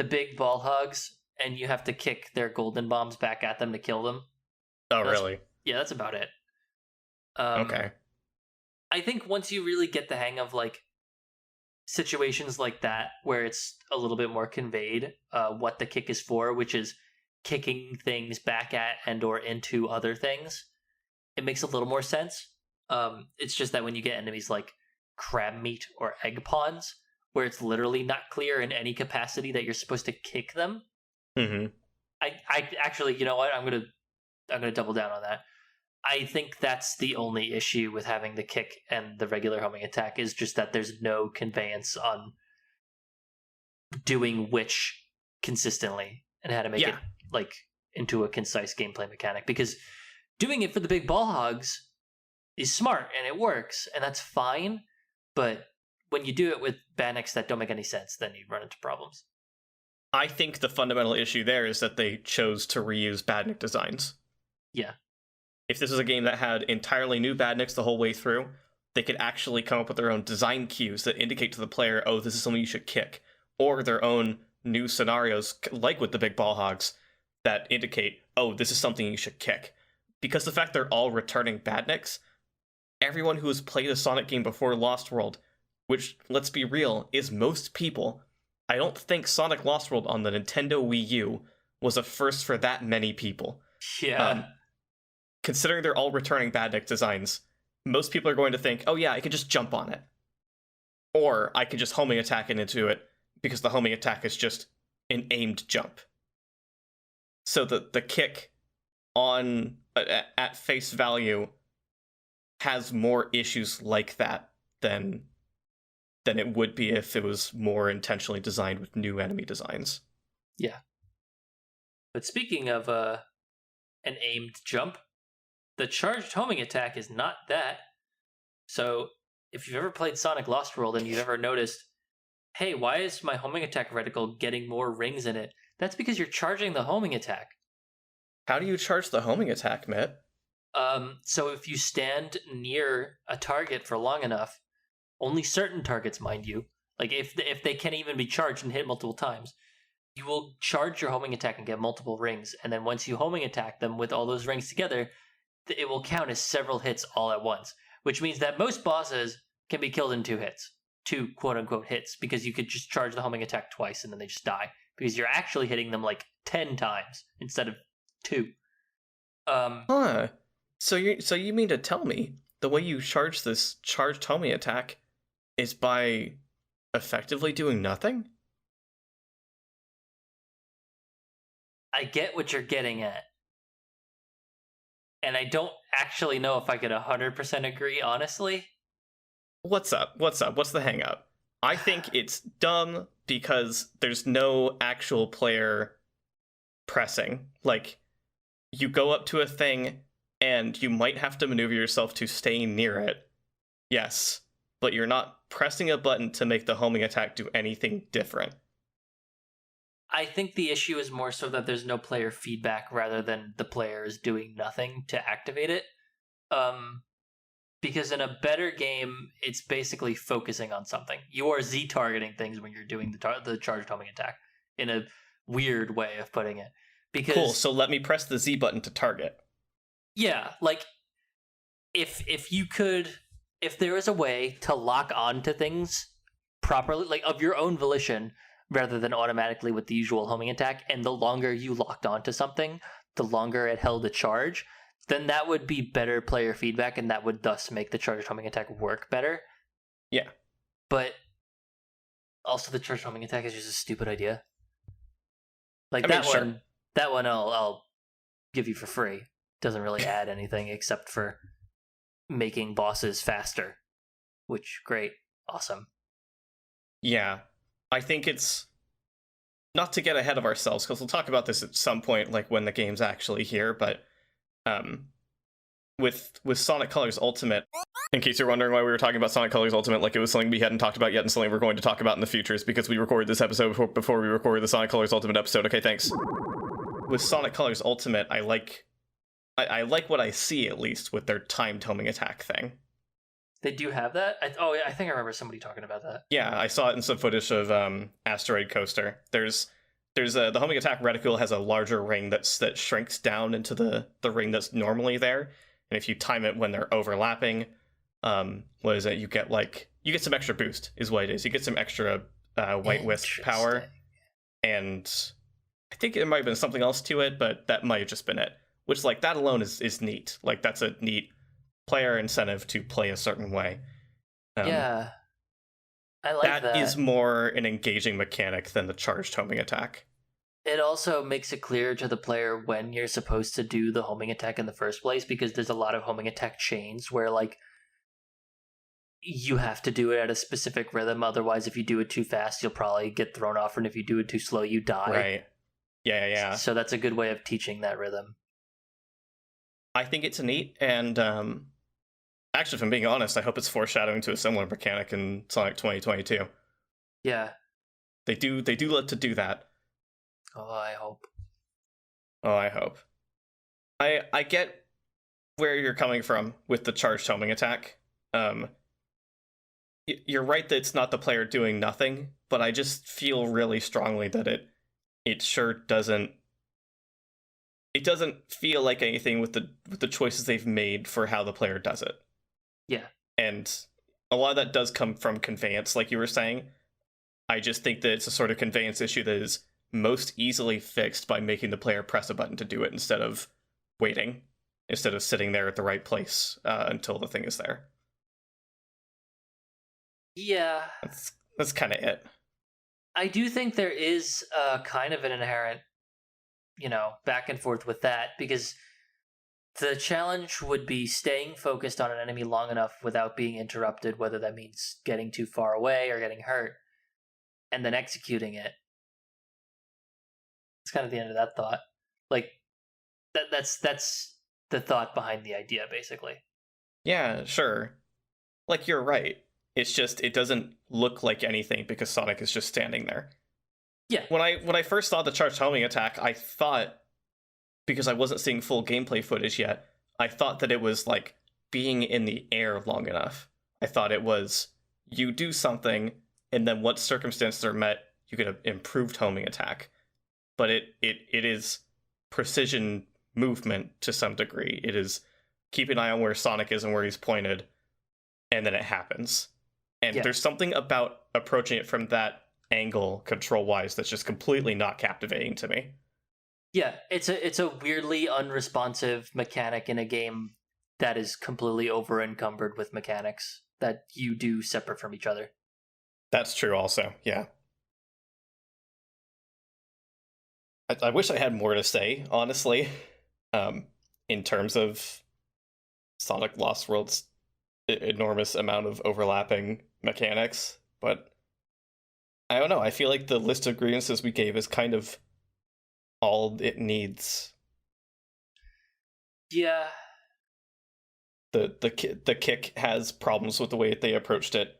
big ball hugs, and you have to kick their golden bombs back at them to kill them. Oh, really? Yeah, that's about it. Okay. I think once you really get the hang of, like, situations like that, where it's a little bit more conveyed what the kick is for, which is kicking things back at and or into other things, it makes a little more sense. It's just that when you get enemies like crab meat or egg pawns, where it's literally not clear in any capacity that you're supposed to kick them, Mm-hmm. I actually, you know what, I'm gonna gonna double down on that. I think that's the only issue with having the kick and the regular homing attack is just that there's no conveyance on doing which consistently and how to make it like into a concise gameplay mechanic. Because doing it for the big ball hogs is smart and it works and that's fine, but when you do it with badniks that don't make any sense, then you run into problems. I think the fundamental issue there is that they chose to reuse badnik designs. Yeah. If this was a game that had entirely new badniks the whole way through, they could actually come up with their own design cues that indicate to the player, oh, this is something you should kick, or their own new scenarios, like with the big ball hogs, that indicate, oh, this is something you should kick. Because the fact they're all returning badniks, everyone who has played a Sonic game before Lost World, which, let's be real, is most people, I don't think Sonic Lost World on the Nintendo Wii U was a first for that many people. Yeah. Considering they're all returning badnik designs, most people are going to think, oh yeah, I could just jump on it. Or I could just homing attack it into it, because the homing attack is just an aimed jump. So the kick on at face value has more issues like that than it would be if it was more intentionally designed with new enemy designs. Yeah. But speaking of an aimed jump, the charged homing attack is not that. So if you've ever played Sonic Lost World and you've ever noticed, hey, why is my homing attack reticle getting more rings in it? That's because you're charging the homing attack. How do you charge the homing attack, Mitt? So if you stand near a target for long enough, only certain targets, mind you, like if they can even be charged and hit multiple times, you will charge your homing attack and get multiple rings. And then once you homing attack them with all those rings together, it will count as several hits all at once, which means that most bosses can be killed in 2 hits. 2 quote-unquote hits, because you could just charge the homing attack twice and then they just die, because you're actually hitting them like 10 times instead of 2. So you mean to tell me the way you charge this charged homing attack is by effectively doing nothing? I get what you're getting at. And I don't actually know if I could 100% agree, honestly. What's up? What's the hang up? I think it's dumb because there's no actual player pressing. Like, you go up to a thing and you might have to maneuver yourself to stay near it. Yes, but you're not pressing a button to make the homing attack do anything different. I think the issue is more so that there's no player feedback rather than the player is doing nothing to activate it. Because in a better game, it's basically focusing on something. You are Z-targeting things when you're doing the charged homing attack, in a weird way of putting it. Because, cool, so let me press the Z button to target. Yeah, like, if there was a way to lock on to things properly, like of your own volition, rather than automatically with the usual homing attack, and the longer you locked onto something, the longer it held a charge, then that would be better player feedback, and that would thus make the charged homing attack work better. Yeah. But also the charged homing attack is just a stupid idea. Like, sure. That one I'll give you for free. Doesn't really add anything except for making bosses faster. Which, great. Awesome. Yeah. I think it's not to get ahead of ourselves, because we'll talk about this at some point, like when the game's actually here, but with Sonic Colors Ultimate, in case you're wondering why we were talking about Sonic Colors Ultimate like it was something we hadn't talked about yet and something we're going to talk about in the future, is because we recorded this episode before we recorded the Sonic Colors Ultimate episode. Okay, thanks. With Sonic Colors Ultimate, I like what I see, at least, with their timed homing attack thing. They do have that? I think I remember somebody talking about that. Yeah, I saw it in some footage of Asteroid Coaster. There's the homing attack reticle has a larger ring that shrinks down into the ring that's normally there, and if you time it when they're overlapping, what is it? You get some extra boost, is what it is. You get some extra white wisp power, and I think it might have been something else to it, but that might have just been it. Which, like, that alone is neat. Like, that's a neat player incentive to play a certain way. Yeah. I like that. That is more an engaging mechanic than the charged homing attack. It also makes it clear to the player when you're supposed to do the homing attack in the first place, because there's a lot of homing attack chains where like you have to do it at a specific rhythm. Otherwise, if you do it too fast, you'll probably get thrown off, and if you do it too slow, you die. Right. Yeah. So that's a good way of teaching that rhythm. I think it's neat, and actually, if I'm being honest, I hope it's foreshadowing to a similar mechanic in Sonic 2022. Yeah. They do love to do that. Oh, I hope. Oh, I hope. I get where you're coming from with the charged homing attack. You're right that it's not the player doing nothing, but I just feel really strongly that it sure doesn't. It doesn't feel like anything with the choices they've made for how the player does it. Yeah. And a lot of that does come from conveyance, like you were saying. I just think that it's a sort of conveyance issue that is most easily fixed by making the player press a button to do it instead of waiting, instead of sitting there at the right place until the thing is there. Yeah. That's kind of it. I do think there is kind of an inherent, back and forth with that, because the challenge would be staying focused on an enemy long enough without being interrupted, whether that means getting too far away or getting hurt, and then executing it. It's kind of the end of that thought. Like, that's the thought behind the idea, basically. Yeah, sure. Like, you're right. It's just, it doesn't look like anything because Sonic is just standing there. Yeah. When I first saw the charged homing attack, I thought, because I wasn't seeing full gameplay footage yet, I thought that it was like being in the air long enough. I thought it was you do something, and then once circumstances are met, you get an improved homing attack. But it is precision movement to some degree. It is keep an eye on where Sonic is and where he's pointed, and then it happens. And there's something about approaching it from that angle, control-wise, that's just completely not captivating to me. Yeah, it's a weirdly unresponsive mechanic in a game that is completely over encumbered with mechanics that you do separate from each other. That's true also, yeah. I wish I had more to say, honestly, in terms of Sonic Lost World's enormous amount of overlapping mechanics, but I don't know. I feel like the list of grievances we gave is kind of all it needs. Yeah. The kick has problems with the way that they approached it.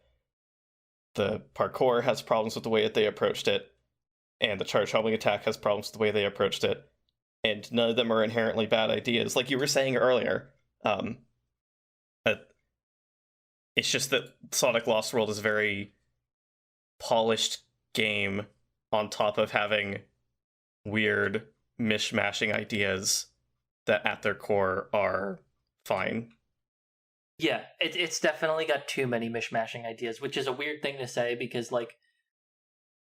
The parkour has problems with the way that they approached it. And the charge homing attack has problems with the way they approached it. And none of them are inherently bad ideas. Like you were saying earlier, it's just that Sonic Lost World is a very polished game on top of having weird mishmashing ideas that at their core are fine. Yeah, it's definitely got too many mishmashing ideas, which is a weird thing to say because, like,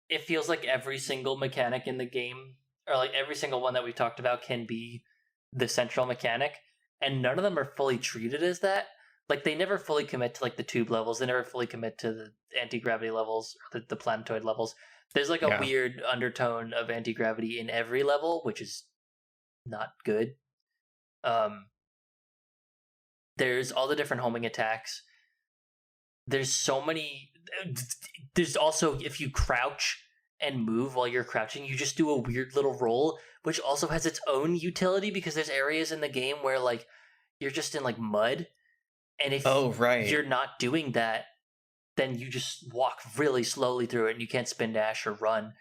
it feels like every single mechanic in the game, or like every single one that we've talked about, can be the central mechanic, and none of them are fully treated as that. Like, they never fully commit to, like, the tube levels. They never fully commit to the anti-gravity levels, or the planetoid levels. There's, like, a weird undertone of anti-gravity in every level, which is not good. There's all the different homing attacks. There's so many... There's also, if you crouch and move while you're crouching, you just do a weird little roll, which also has its own utility because there's areas in the game where, like, you're just in, like, mud. And if you're not doing that, then you just walk really slowly through it and you can't spin dash or run.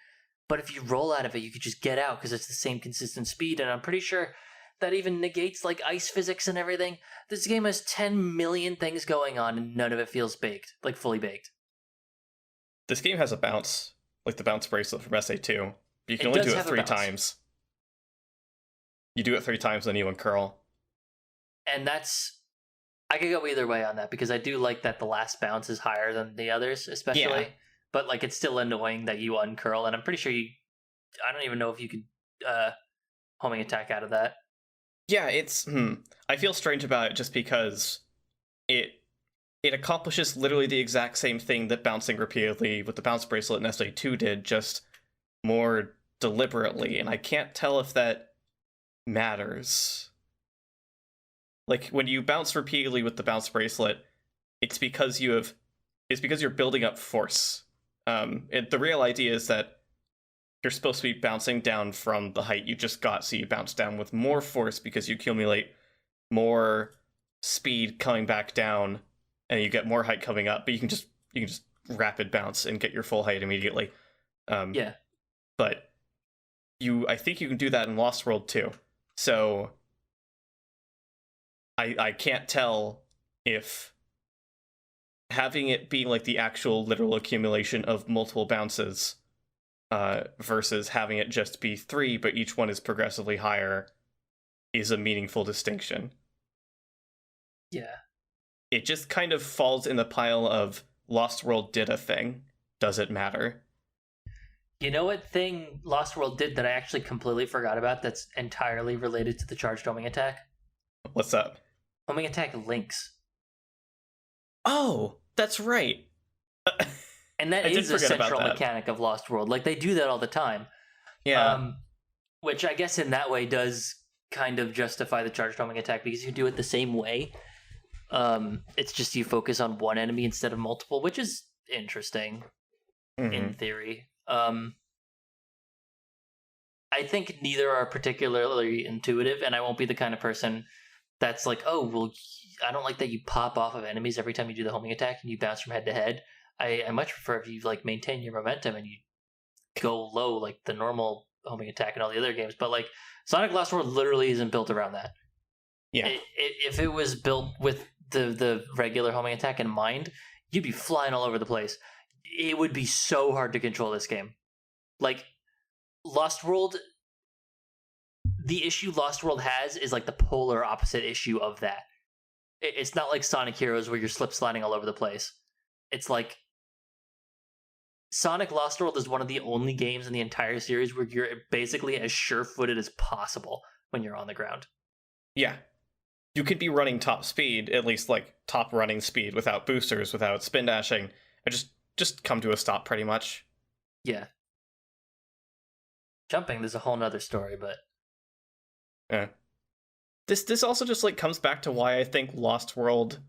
But if you roll out of it, you could just get out because it's the same consistent speed. And I'm pretty sure that even negates, like, ice physics and everything. This game has 10 million things going on and none of it feels baked, like fully baked. This game has a bounce, like the bounce bracelet from SA2. You can only do it 3 times. You do it 3 times, then you uncurl. And that's... I could go either way on that, because I do like that the last bounce is higher than the others, especially. Yeah. But, like, it's still annoying that you uncurl, and I'm pretty sure I don't even know if you could homing attack out of that. Yeah, it's... I feel strange about it just because it accomplishes literally the exact same thing that bouncing repeatedly with the bounce bracelet in SA2 did, just more deliberately, and I can't tell if that matters. Like, when you bounce repeatedly with the bounce bracelet, it's because you're building up force. The real idea is that you're supposed to be bouncing down from the height you just got, so you bounce down with more force because you accumulate more speed coming back down, and you get more height coming up. But you can just rapid bounce and get your full height immediately. Yeah. But I think you can do that in Lost World too. So I can't tell if having it be like the actual literal accumulation of multiple bounces versus having it just be 3, but each one is progressively higher, is a meaningful distinction. Yeah. It just kind of falls in the pile of Lost World did a thing. Does it matter? You know what thing Lost World did that I actually completely forgot about that's entirely related to the charged homing attack? What's up? Homing attack links. Oh, that's right. And that is a central mechanic of Lost World. Like, they do that all the time. Yeah. Which I guess in that way does kind of justify the charged homing attack, because you do it the same way. It's just you focus on one enemy instead of multiple, which is interesting in theory. I think neither are particularly intuitive, and I won't be the kind of person that's like, oh, well, I don't like that you pop off of enemies every time you do the homing attack and you bounce from head to head. I much prefer if you like maintain your momentum and you go low like the normal homing attack in all the other games. But like Sonic Lost World literally isn't built around that. Yeah. If it was built with the regular homing attack in mind, you'd be flying all over the place. It would be so hard to control this game. Like Lost World, the issue Lost World has is like the polar opposite issue of that. It's not like Sonic Heroes where you're slip sliding all over the place. It's like Sonic Lost World is one of the only games in the entire series where you're basically as sure-footed as possible when you're on the ground. Yeah. You could be running top speed, at least like top running speed, without boosters, without spin dashing, and just come to a stop pretty much. Yeah. Jumping, there's a whole nother story, but yeah. This also just like comes back to why I think Lost World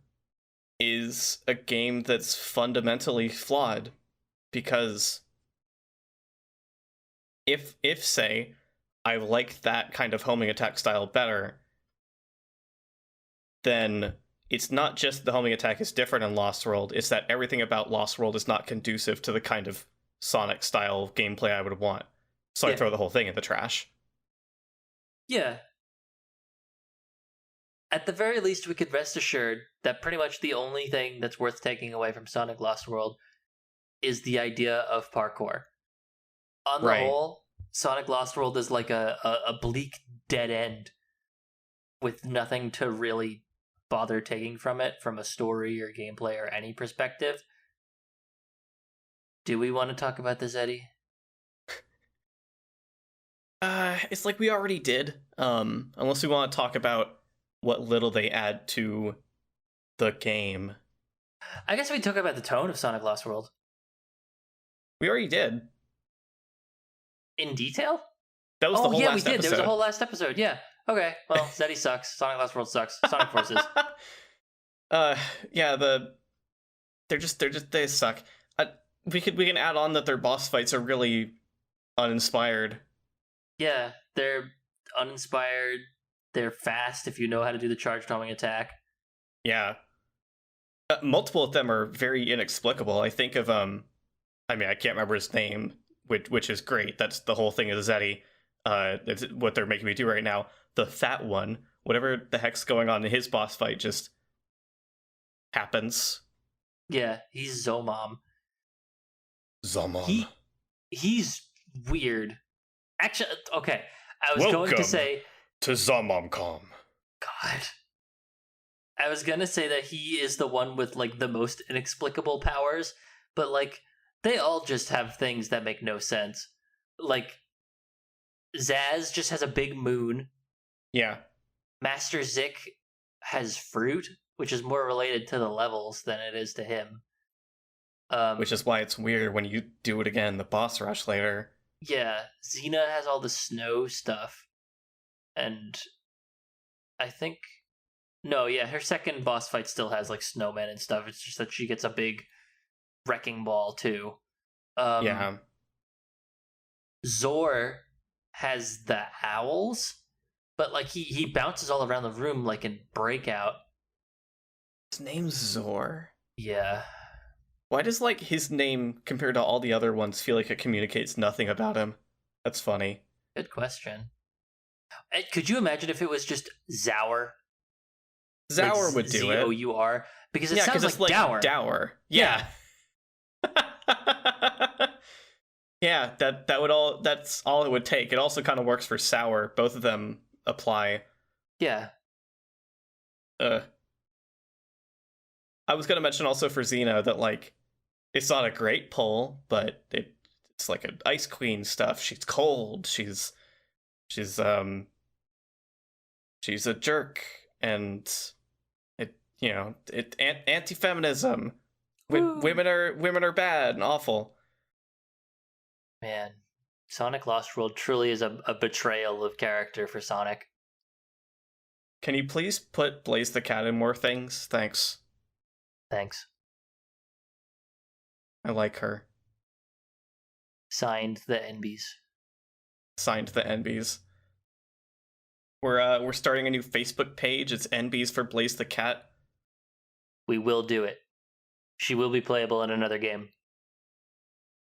is a game that's fundamentally flawed. Because if say I like that kind of homing attack style better, then it's not just the homing attack is different in Lost World, it's that everything about Lost World is not conducive to the kind of Sonic style gameplay I would want. So I throw the whole thing in the trash. Yeah. At the very least, we could rest assured that pretty much the only thing that's worth taking away from Sonic Lost World is the idea of parkour. On the whole, Sonic Lost World is like a bleak dead end with nothing to really bother taking from it from a story or gameplay or any perspective. Do we want to talk about this, Eddie? It's like we already did. Unless we want to talk about what little they add to the game. I guess we talk about the tone of Sonic Lost World. We already did. In detail? That was the whole last episode. There was a whole last episode, yeah. Okay, well, Zeddy sucks. Sonic Lost World sucks. Sonic Forces. Yeah, they suck. We can add on that their boss fights are really uninspired. Yeah, they're uninspired. They're fast if you know how to do the charged homing attack. Yeah. Multiple of them are very inexplicable. I think of I can't remember his name, which is great. That's the whole thing of Zeddy. It's what they're making me do right now. The fat one, whatever the heck's going on in his boss fight, just happens. Yeah, he's Zomom. Zomom. He's weird. Actually, okay. I was going to say to Zomom.com. God. I was gonna say that he is the one with like the most inexplicable powers, but like they all just have things that make no sense. Like Zaz just has a big moon. Yeah. Master Zik has fruit, which is more related to the levels than it is to him. Which is why it's weird when you do it again, the boss rush later. Yeah, Xena has all the snow stuff, and I think no, yeah, her second boss fight still has like snowmen and stuff. It's just that she gets a big wrecking ball too. Um, Yeah. Zor has the owls, but like he bounces all around the room like in Breakout. His name's Zor. Yeah, Why does like his name compared to all the other ones feel like it communicates nothing about him? That's funny. good question. Could you imagine if it was just Zour, like Zour would do it. Zour? Because it Yeah, sounds because like it's like Dower. Dower. Yeah. Yeah, that would all. That's all it would take. It also kind of works for Sour. Both of them apply. Yeah, I was gonna mention also for Xena that like it's not a great pull, but it's like an Ice Queen stuff. She's cold. She's she's a jerk, and anti-feminism. Women are bad and awful. man. Sonic Lost World truly is a betrayal of character for Sonic. Can you please put Blaze the Cat in more things? Thanks. Thanks. I like her. Signed the NBs. Signed the NBs. We're starting a new Facebook page. It's NBs for Blaze the Cat. We will do it. She will be playable in another game.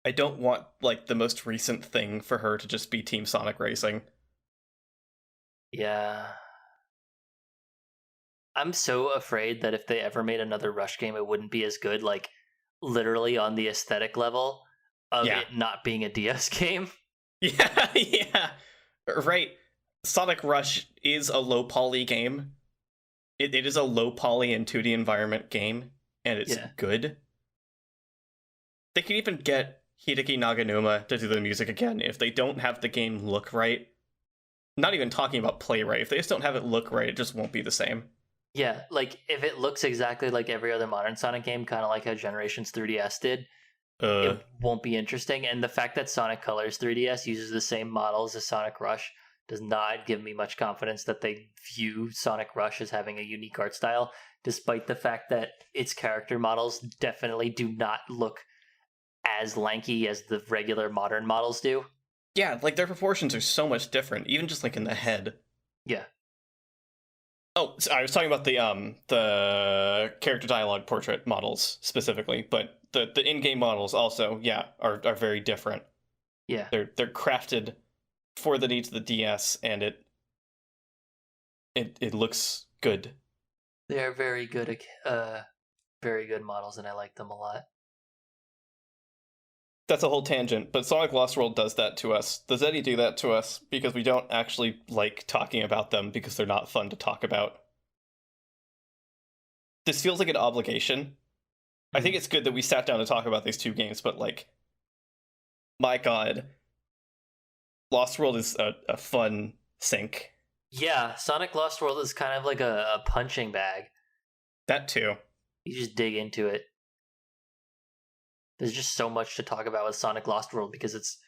I don't want like the most recent thing for her to just be Team Sonic Racing. Yeah. I'm so afraid that if they ever made another Rush game, it wouldn't be as good, like, literally on the aesthetic level of Yeah. it not being a DS game. Yeah, yeah. Right. Sonic Rush is a low poly game. It is a low poly and 2D environment game, and it's good. They can even get Hideki Naganuma to do the music again if they don't have the game look right. Not even talking about play right. If they just don't have it look right, it just won't be the same. Yeah, like, if it looks exactly like every other modern Sonic game, kind of like how Generations 3DS did, it won't be interesting. And the fact that Sonic Colors 3DS uses the same models as Sonic Rush does not give me much confidence that they view Sonic Rush as having a unique art style, despite the fact that its character models definitely do not look as lanky as the regular modern models do. Yeah, like their proportions are so much different, even just like in the head. Yeah. Oh, so I was talking about the character dialogue portrait models specifically, but the in-game models also, yeah, are very different. Yeah. They're crafted for the needs of the DS, and it looks good. They are very good models, and I like them a lot. That's a whole tangent, but Sonic Lost World does that to us. Does Eddie do that to us because we don't actually like talking about them because they're not fun to talk about? This feels like an obligation. I think it's good that we sat down to talk about these two games, but like, my god, Lost World is a fun sink. Yeah, Sonic Lost World is kind of like a punching bag. That too. You just dig into it. There's just so much to talk about with Sonic Lost World because it's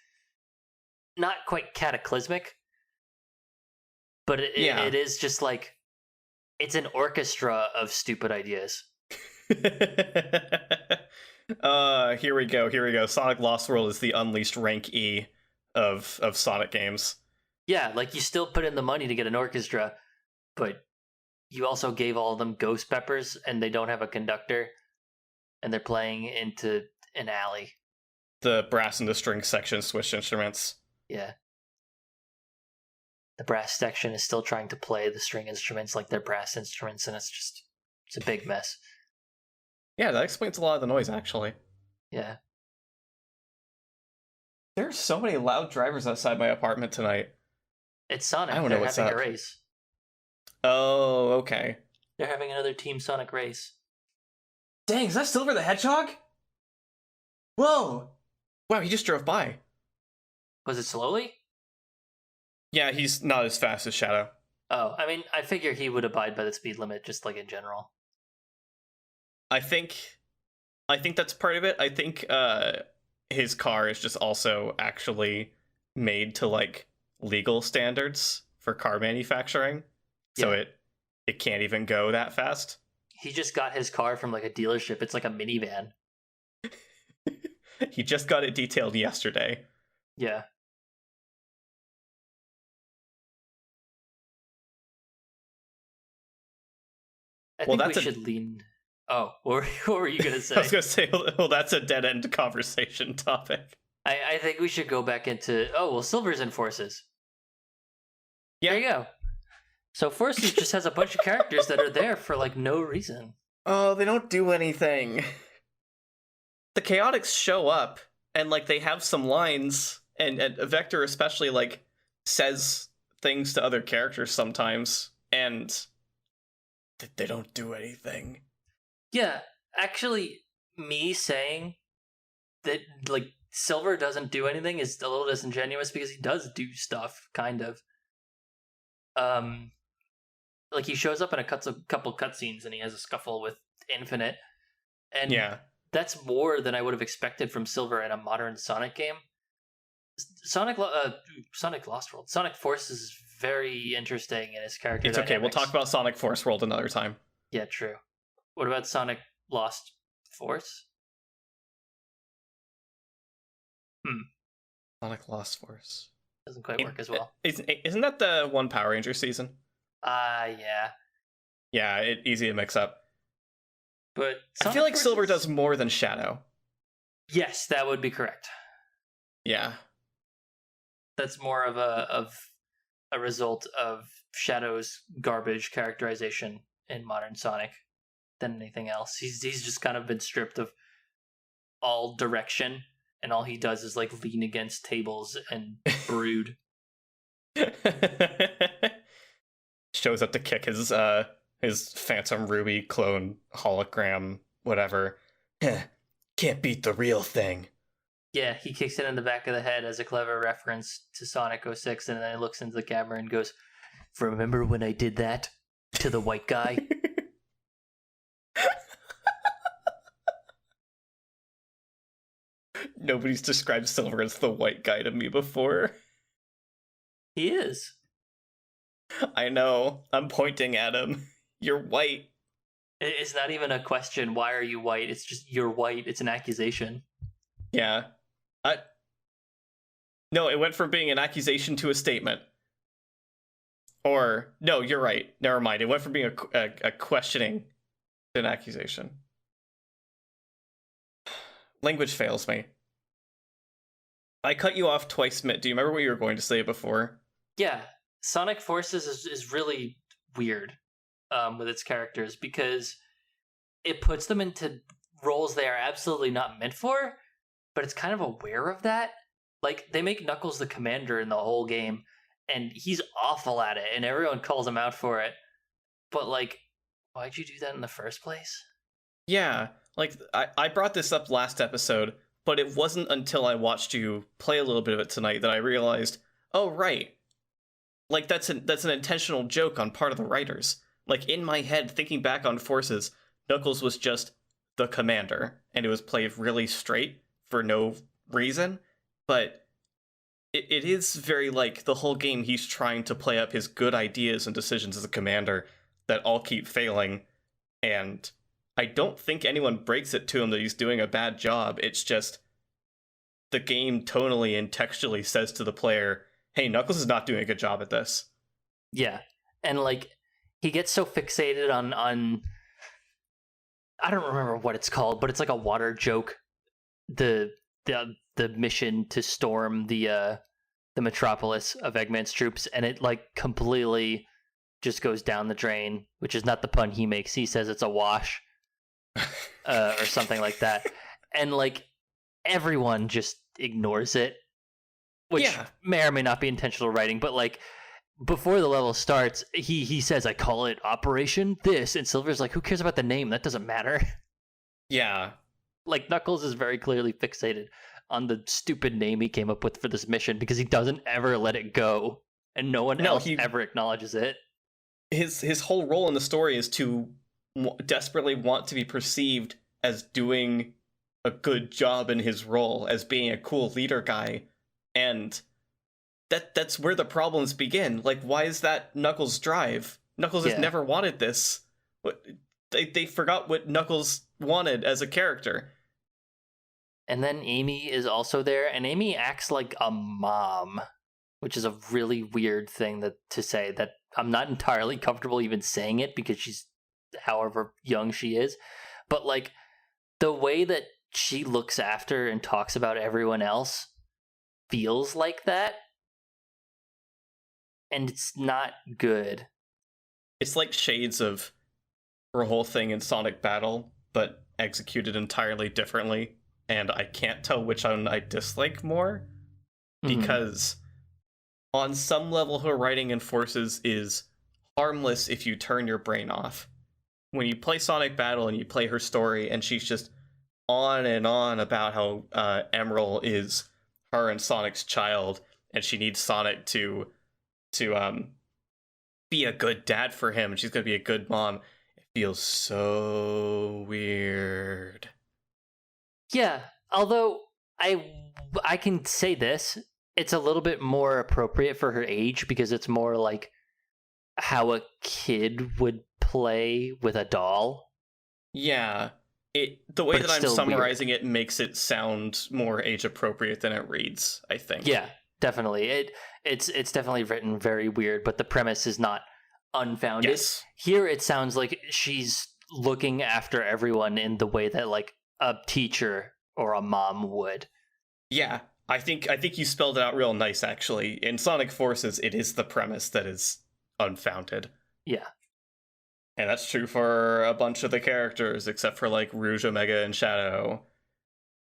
not quite cataclysmic, but it is just like, it's an orchestra of stupid ideas. Here we go. Sonic Lost World is the unleashed rank E of Sonic games. Yeah, like, you still put in the money to get an orchestra, but you also gave all of them ghost peppers, and they don't have a conductor, and they're playing into an alley. The brass and the string section switch instruments. Yeah. The brass section is still trying to play the string instruments like they're brass instruments, and it's a big mess. Yeah, that explains a lot of the noise, actually. Yeah. There are so many loud drivers outside my apartment tonight. It's Sonic. I don't know what's having up. a race. Oh, okay. They're having another Team Sonic race. Dang, is that Silver the Hedgehog? Whoa! Wow, he just drove by. Was it slowly? Yeah, he's not as fast as Shadow. Oh, I mean, I figure he would abide by the speed limit, just like in general. I think that's part of it. I think his car is just also actually made to like legal standards for car manufacturing, so Yeah. it can't even go that fast. He just got his car from like a dealership. It's like a minivan. He just got it detailed yesterday. Yeah. I Well, think we that's should lean. Oh, what were you gonna I was say? gonna say, well, that's a dead end conversation topic. I think we should go back into. Oh well, Silver's in Forces. Yeah. There you go. So Forces just has a bunch of characters that are there for like no reason. Oh, they don't do anything. The Chaotix show up and like they have some lines, and Vector especially like says things to other characters sometimes, and they don't do anything. Yeah, actually, me saying that like Silver doesn't do anything is a little disingenuous because he does do stuff, kind of. Like he shows up in a couple cutscenes and he has a scuffle with Infinite, and Yeah. that's more than I would have expected from Silver in a modern Sonic game. Sonic Lost World, Sonic Forces is very interesting in his character. It's okay. We'll dynamics. talk about Sonic Force World another time. Yeah, true. What about Sonic Lost Force? Sonic Lost Force Doesn't quite work as well. Isn't that the one Power Ranger season? Yeah. Yeah, easy to mix up. But I feel like Silver does more than Shadow. Yes, that would be correct. Yeah. That's more of a result of Shadow's garbage characterization in modern Sonic than anything else. He's just kind of been stripped of all direction, and all he does is like lean against tables and brood. Shows up to kick his Phantom Ruby clone hologram, whatever. Can't beat the real thing. Yeah, he kicks it in the back of the head as a clever reference to Sonic 06, and then he looks into the camera and goes, "Remember when I did that to the white guy?" Nobody's described Silver as the white guy to me before. He is. I know. I'm pointing at him. You're white. It's not even a question, why are you white? It's just, you're white. It's an accusation. Yeah. No, it went from being an accusation to a statement. Or, no, you're right. Never mind. It went from being a questioning to an accusation. Language fails me. I cut you off twice, Mitt. Do you remember what you were going to say before? Yeah, Sonic Forces is really weird with its characters because it puts them into roles they are absolutely not meant for, but it's kind of aware of that. Like, they make Knuckles the commander in the whole game, and he's awful at it, and everyone calls him out for it. But, like, why'd you do that in the first place? Yeah, like, I brought this up last episode, but it wasn't until I watched you play a little bit of it tonight that I realized, oh, right. Like, that's an intentional joke on part of the writers. Like, in my head, thinking back on Forces, Knuckles was just the commander, and it was played really straight for no reason, but it is very, like, the whole game he's trying to play up his good ideas and decisions as a commander that all keep failing, and I don't think anyone breaks it to him that he's doing a bad job. It's just the game tonally and textually says to the player, hey, Knuckles is not doing a good job at this. Yeah, and, like, he gets so fixated on I don't remember what it's called, but it's like a water joke. The mission to storm the metropolis of Eggman's troops, and it like completely just goes down the drain, which is not the pun he makes. He says it's a wash, or something like that, and like everyone just ignores it, which may or may not be intentional writing, but like before the level starts, he says, "I call it Operation This," and Silver's like, "Who cares about the name? That doesn't matter." Yeah. Like, Knuckles is very clearly fixated on the stupid name he came up with for this mission because he doesn't ever let it go, and no one else ever acknowledges it. His whole role in the story is to desperately want to be perceived as doing a good job in his role, as being a cool leader guy, and that's where the problems begin. Like, why is that Knuckles' drive? Knuckles has Yeah. never wanted this. What they forgot what Knuckles wanted as a character. And then Amy is also there, and Amy acts like a mom, which is a really weird thing to say, that I'm not entirely comfortable even saying it because she's however young she is. But like the way that she looks after and talks about everyone else feels like that. And it's not good. It's like shades of her whole thing in Sonic Battle, but executed entirely differently. And I can't tell which one I dislike more, because on some level her writing in Forces is harmless if you turn your brain off. When you play Sonic Battle and you play her story and she's just on and on about how Emerald is her and Sonic's child and she needs Sonic to be a good dad for him and she's going to be a good mom, it feels so weird. Yeah, although I can say this, it's a little bit more appropriate for her age because it's more like how a kid would play with a doll. Yeah, the way But that it's I'm still summarizing it makes it sound more age appropriate than it reads, I think. Yeah, definitely. It's definitely written very weird, but the premise is not unfounded. Yes. Here it sounds like she's looking after everyone in the way that like a teacher or a mom would. Yeah, I think you spelled it out real nice, actually. In Sonic Forces, it is the premise that is unfounded. Yeah. And that's true for a bunch of the characters, except for, like, Rouge, Omega, and Shadow.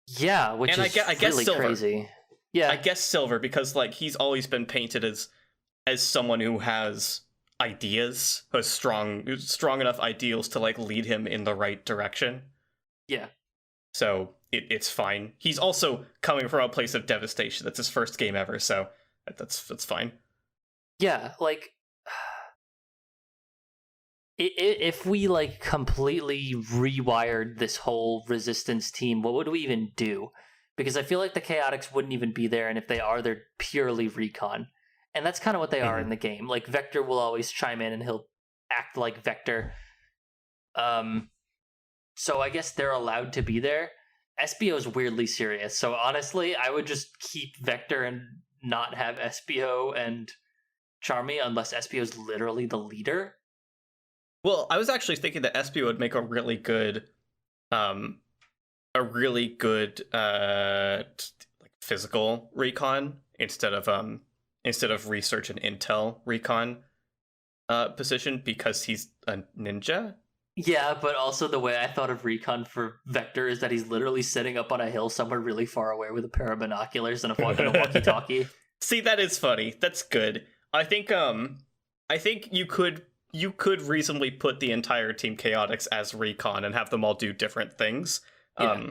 Yeah, which and is I guess really Silver. crazy. Yeah. I guess Silver, because, like, he's always been painted as someone who has ideas, who has strong enough ideals to, like, lead him in the right direction. Yeah. So it's fine. He's also coming from a place of devastation. That's his first game ever, so that's fine. Yeah, like if we like completely rewired this whole resistance team, what would we even do? Because I feel like the Chaotix wouldn't even be there, and if they are, they're purely recon. And that's kind of what they are in the game. Like Vector will always chime in and he'll act like Vector. So I guess they're allowed to be there. SBO is weirdly serious. So honestly, I would just keep Vector and not have SBO and Charmy unless SBO is literally the leader. Well, I was actually thinking that SBO would make a really good like physical recon instead of research and intel recon position, because he's a ninja. Yeah, but also the way I thought of recon for Vector is that he's literally sitting up on a hill somewhere really far away with a pair of binoculars and a walkie-talkie. See, that is funny. That's good. I think you could reasonably put the entire Team Chaotix as recon and have them all do different things. Yeah.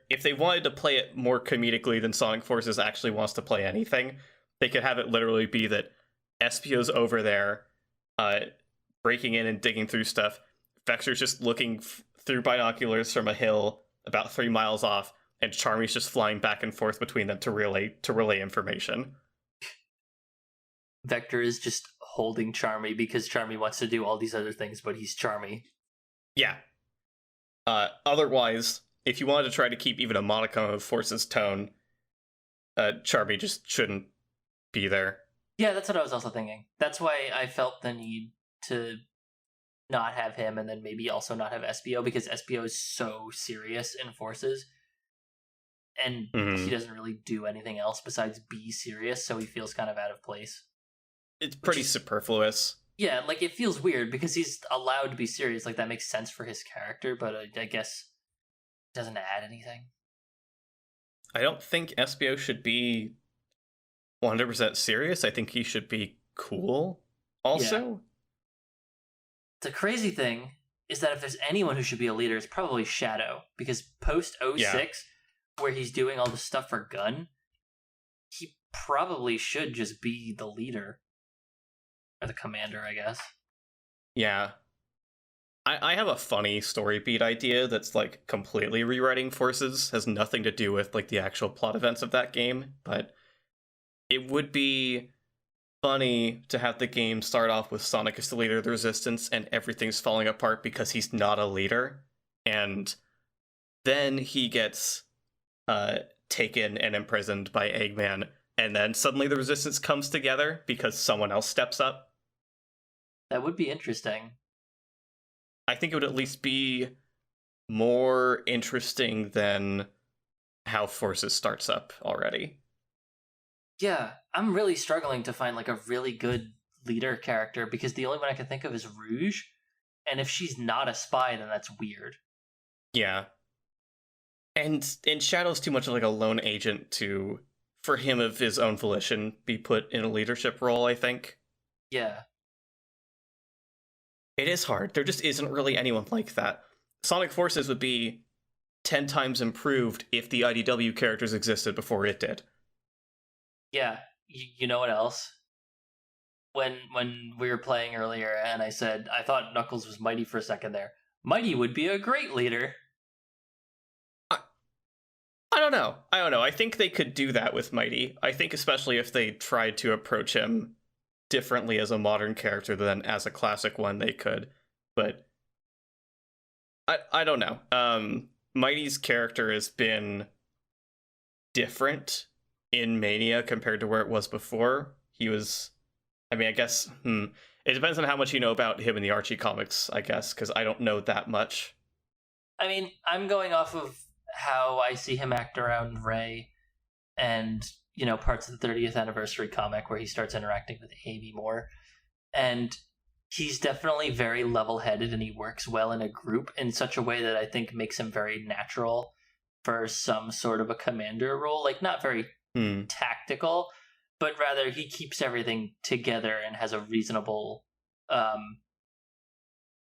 If they wanted to play it more comedically than Sonic Forces actually wants to play anything, they could have it literally be that Espio's over there, breaking in and digging through stuff. Vector's just looking through binoculars from a hill about 3 miles off, and Charmy's just flying back and forth between them to relay information. Vector is just holding Charmy because Charmy wants to do all these other things, but he's Charmy. Yeah. Otherwise, if you wanted to try to keep even a modicum of Force's tone, Charmy just shouldn't be there. Yeah, that's what I was also thinking. That's why I felt the need to not have him and then maybe also not have SBO, because SBO is so serious in Forces. And he doesn't really do anything else besides be serious, so he feels kind of out of place. It's pretty superfluous. Yeah, like it feels weird because he's allowed to be serious. Like that makes sense for his character, but I guess it doesn't add anything. I don't think SBO should be 100% serious. I think he should be cool also. Yeah. The crazy thing is that if there's anyone who should be a leader, it's probably Shadow, because post 06, where he's doing all the stuff for Gun, he probably should just be the leader. Or the commander, I guess. Yeah. I have a funny story beat idea that's like completely rewriting Forces, has nothing to do with like the actual plot events of that game, but it would be funny to have the game start off with Sonic as the leader of the Resistance and everything's falling apart because he's not a leader, and then he gets taken and imprisoned by Eggman, and then suddenly the Resistance comes together because someone else steps up. That would be interesting. I think it would at least be more interesting than how Forces starts up already. Yeah, I'm really struggling to find like a really good leader character because the only one I can think of is Rouge, and if she's not a spy, then that's weird. Yeah. And Shadow's too much like a lone agent to, for him of his own volition, be put in a leadership role, I think. Yeah. It is hard. There just isn't really anyone like that. Sonic Forces would be 10 times improved if the IDW characters existed before it did. Yeah, you know what else? When we were playing earlier and I said I thought Knuckles was Mighty for a second there. Mighty would be a great leader. I don't know. I think they could do that with Mighty. I think especially if they tried to approach him differently as a modern character than as a classic one, they could. But I don't know. Mighty's character has been different in Mania compared to where it was before. He was, I mean, I guess, it depends on how much you know about him in the Archie comics, I guess, because I don't know that much. I mean, I'm going off of how I see him act around Ray and, you know, parts of the 30th anniversary comic where he starts interacting with Amy more. And he's definitely very level-headed and he works well in a group in such a way that I think makes him very natural for some sort of a commander role. Like, not very tactical, but rather he keeps everything together and has a reasonable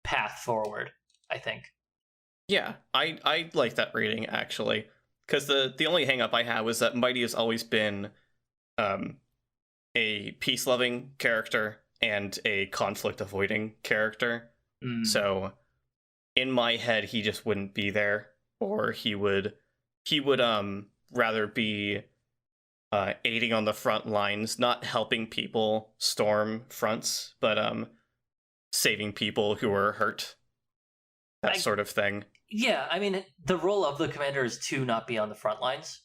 path forward, I think. Yeah, I like that rating, actually. Because the only hang-up I have was that Mighty has always been a peace-loving character and a conflict-avoiding character. So, in my head, he just wouldn't be there. Or he would rather be aiding on the front lines, not helping people storm fronts, but saving people who are hurt. That sort of thing. Yeah, I mean, the role of the commander is to not be on the front lines,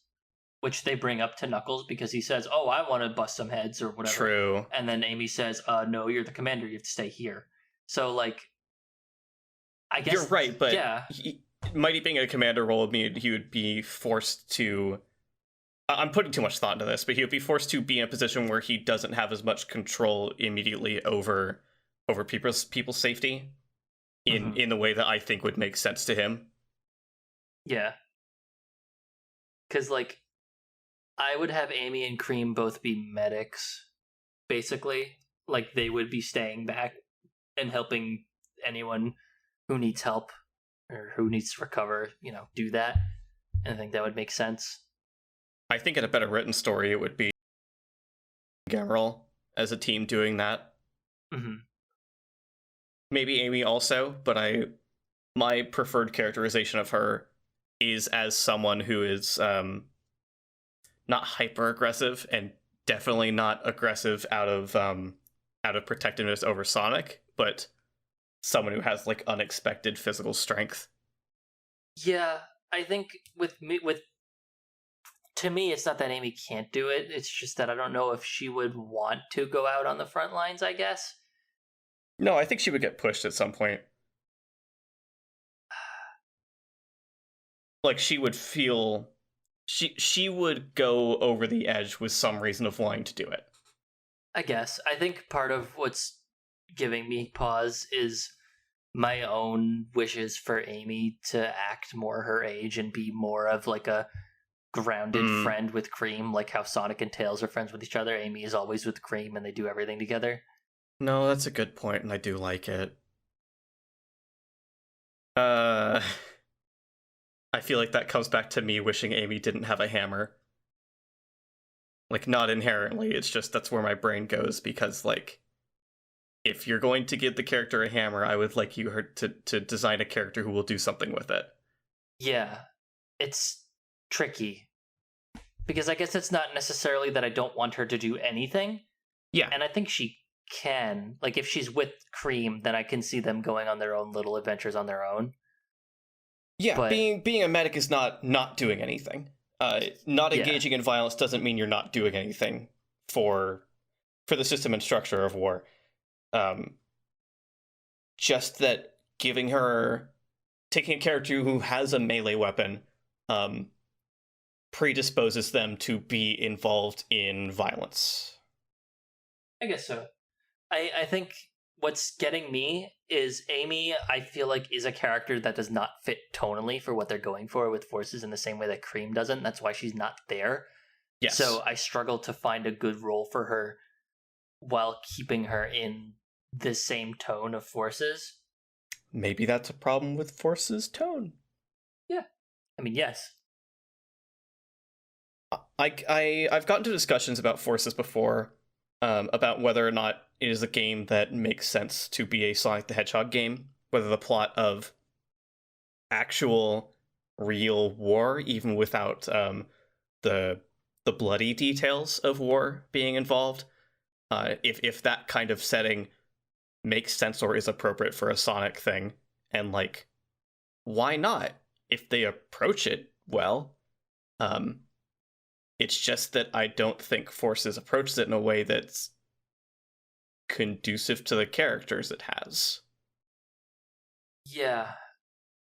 which they bring up to Knuckles because he says, oh, I want to bust some heads or whatever. True. And then Amy says, no, you're the commander, you have to stay here. So, like, I guess... You're right, but yeah. Mighty being a commander role would mean he would be forced to... I'm putting too much thought into this, but he would be forced to be in a position where he doesn't have as much control immediately over people's safety in the way that I think would make sense to him. Yeah. Because, like, I would have Amy and Cream both be medics, basically. Like, they would be staying back and helping anyone who needs help or who needs to recover, you know, do that. And I think that would make sense. I think in a better written story, it would be Gemerl as a team doing that. Maybe Amy also, but my preferred characterization of her is as someone who is not hyper aggressive and definitely not aggressive out of protectiveness over Sonic, but someone who has like unexpected physical strength. Yeah, I think to me, it's not that Amy can't do it. It's just that I don't know if she would want to go out on the front lines, I guess. No, I think she would get pushed at some point. Like, she would feel... She would go over the edge with some reason of wanting to do it. I guess. I think part of what's giving me pause is my own wishes for Amy to act more her age and be more of like a grounded friend with Cream, like how Sonic and Tails are friends with each other. Amy is always with Cream and they do everything together. No, that's a good point, and I do like it. I feel like that comes back to me wishing Amy didn't have a hammer. Like, not inherently, it's just that's where my brain goes, because, like, if you're going to give the character a hammer, I would like you to design a character who will do something with it. Yeah, it's tricky. Because I guess it's not necessarily that I don't want her to do anything. Yeah. And I think she can. Like, if she's with Cream, then I can see them going on their own little adventures on their own. Yeah, But being a medic is not doing anything. Not engaging in violence doesn't mean you're not doing anything for the system and structure of war. Just that taking a character who has a melee weapon predisposes them to be involved in violence. I guess so. I think what's getting me is Amy, I feel like, is a character that does not fit tonally for what they're going for with Forces in the same way that Cream doesn't. That's why she's not there. Yes. So I struggle to find a good role for her while keeping her in the same tone of Forces. Maybe that's a problem with Forces' tone. Yeah. I mean, yes. I've gotten to discussions about Forces before, about whether or not it is a game that makes sense to be a Sonic the Hedgehog game, whether the plot of actual real war, even without the bloody details of war being involved, if that kind of setting makes sense or is appropriate for a Sonic thing, and like, why not if they approach it well? It's just that I don't think Forces approaches it in a way that's conducive to the characters it has. Yeah.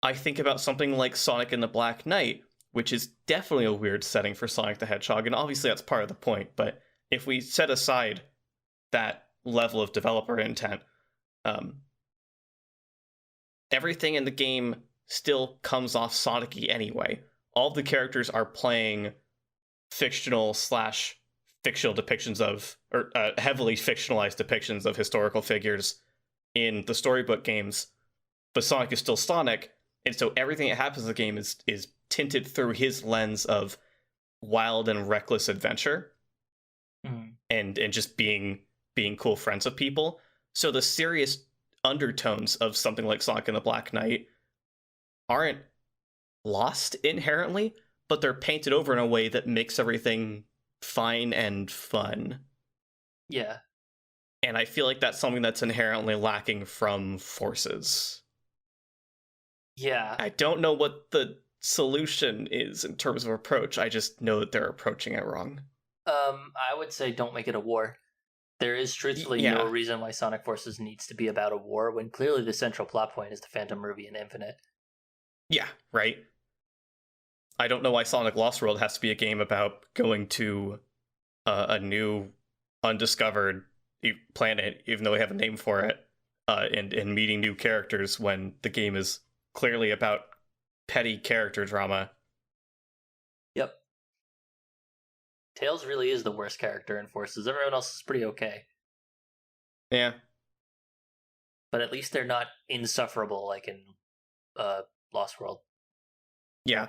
I think about something like Sonic and the Black Knight, which is definitely a weird setting for Sonic the Hedgehog, and obviously that's part of the point, but if we set aside that level of developer intent, everything in the game still comes off Sonic-y anyway. All the characters are playing fictional depictions of, or heavily fictionalized depictions of historical figures in the storybook games, but Sonic is still Sonic, and so everything that happens in the game is tinted through his lens of wild and reckless adventure, and just being cool friends with people. So the serious undertones of something like Sonic and the Black Knight aren't lost inherently, but they're painted over in a way that makes everything fine and fun. Yeah. And I feel like that's something that's inherently lacking from Forces. Yeah. I don't know what the solution is in terms of approach. I just know that they're approaching it wrong. I would say don't make it a war. There is truthfully no reason why Sonic Forces needs to be about a war when clearly the central plot point is the Phantom Ruby and Infinite. Yeah, right? I don't know why Sonic Lost World has to be a game about going to a new, undiscovered planet, even though we have a name for it, and meeting new characters when the game is clearly about petty character drama. Yep. Tails really is the worst character in Forces. Everyone else is pretty okay. Yeah. But at least they're not insufferable like in Lost World. Yeah.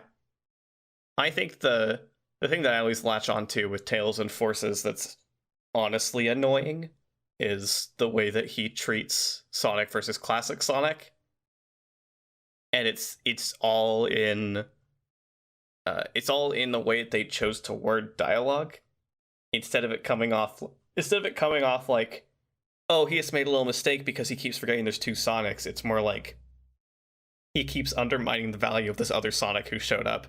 I think the thing that I always latch onto with Tails and Forces that's honestly annoying is the way that he treats Sonic versus classic Sonic. And it's all in the way that they chose to word dialogue, instead of it coming off like, oh, he just made a little mistake because he keeps forgetting there's two Sonics. It's more like he keeps undermining the value of this other Sonic who showed up.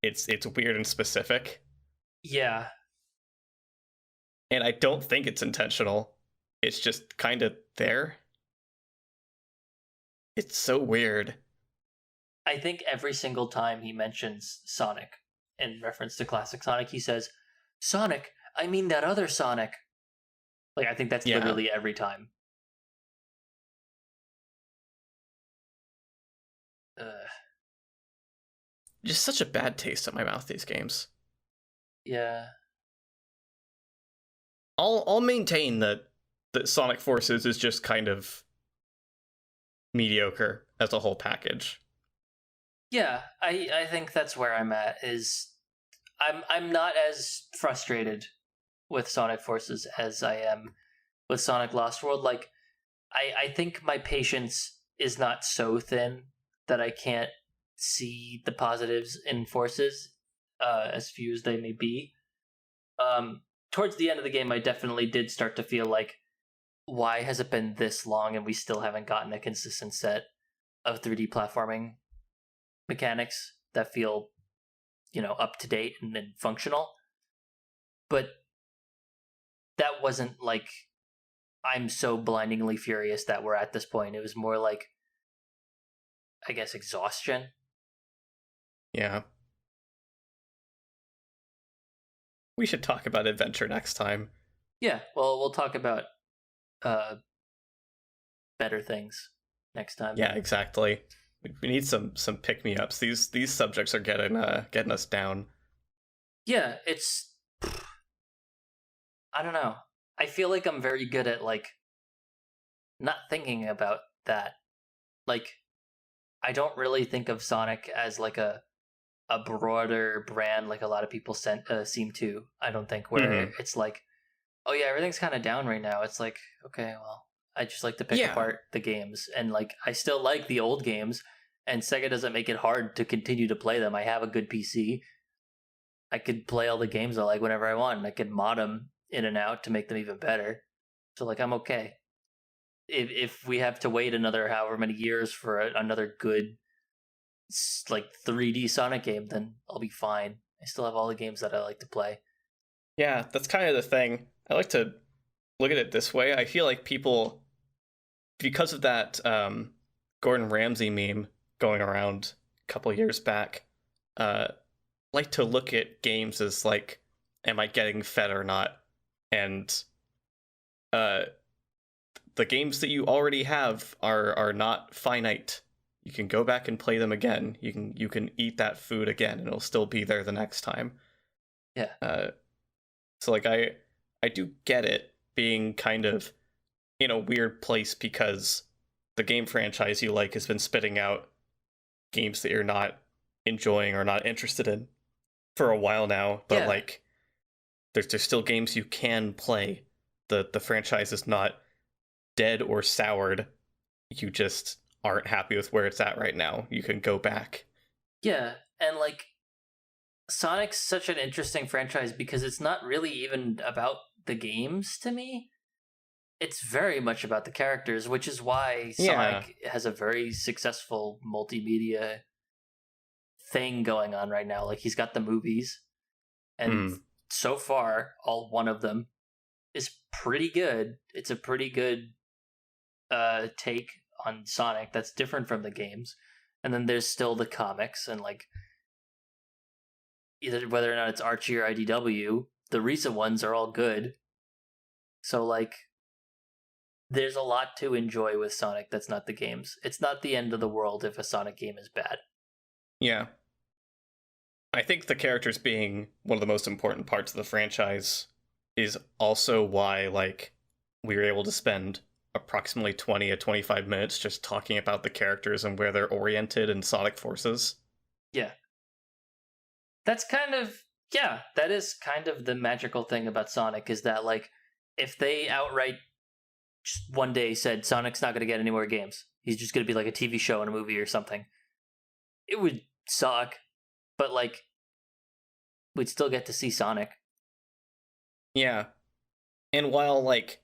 It's weird and specific. Yeah. And I don't think it's intentional. It's just kind of there. It's so weird. I think every single time he mentions Sonic in reference to classic Sonic, he says, Sonic, I mean that other Sonic. Like, I think that's literally every time. Just such a bad taste in my mouth, these games. Yeah. I'll maintain that Sonic Forces is just kind of mediocre as a whole package. Yeah, I think that's where I'm at. Is I'm not as frustrated with Sonic Forces as I am with Sonic Lost World. Like, I think my patience is not so thin that I can't see the positives in Forces, as few as they may be. Towards the end of the game, I definitely did start to feel like, why has it been this long and we still haven't gotten a consistent set of 3D platforming mechanics that feel, up to date and functional? But that wasn't like, I'm so blindingly furious that we're at this point. It was more like, I guess, exhaustion. Yeah. We should talk about Adventure next time. Yeah, well, we'll talk about better things next time. Yeah, exactly. We need some pick-me-ups. These subjects are getting us down. Yeah, it's... I don't know. I feel like I'm very good at, like, not thinking about that. Like, I don't really think of Sonic as, like, a broader brand like a lot of people seem to, I don't think, where it's like, oh yeah, everything's kind of down right now. It's like, okay, well, I just like to pick apart the games, and like I still like the old games, and Sega doesn't make it hard to continue to play them. I have a good PC. I could play all the games I like whenever I want, and I could mod them in and out to make them even better. So like, I'm okay. If we have to wait another however many years for another good like 3D Sonic game, then I'll be fine. I still have all the games that I like to play. Yeah, that's kind of the thing. I like to look at it this way. I feel like people, because of that Gordon Ramsay meme going around a couple years back, like to look at games as like, am I getting fed or not? And the games that you already have are not finite. You can go back and play them again. You can eat that food again, and it'll still be there the next time. Yeah. So like I do get it being kind of in a weird place because the game franchise you like has been spitting out games that you're not enjoying or not interested in for a while now. But like there's still games you can play. The franchise is not dead or soured. You just aren't happy with where it's at right now. You can go back. Yeah, and like Sonic's such an interesting franchise because it's not really even about the games to me. It's very much about the characters, which is why Sonic has a very successful multimedia thing going on right now. Like he's got the movies, and so far, all one of them is pretty good. It's a pretty good take on Sonic that's different from the games. And then there's still the comics, and like either whether or not it's Archie or IDW, the recent ones are all good. So like there's a lot to enjoy with Sonic that's not the games. It's not the end of the world if a Sonic game is bad. Yeah. I think the characters being one of the most important parts of the franchise is also why like we were able to spend approximately 20 to 25 minutes just talking about the characters and where they're oriented in Sonic Forces. Yeah. That's kind of, that is kind of the magical thing about Sonic, is that like if they outright just one day said Sonic's not going to get any more games, he's just going to be like a TV show and a movie or something, it would suck, but like we'd still get to see Sonic. Yeah. And while like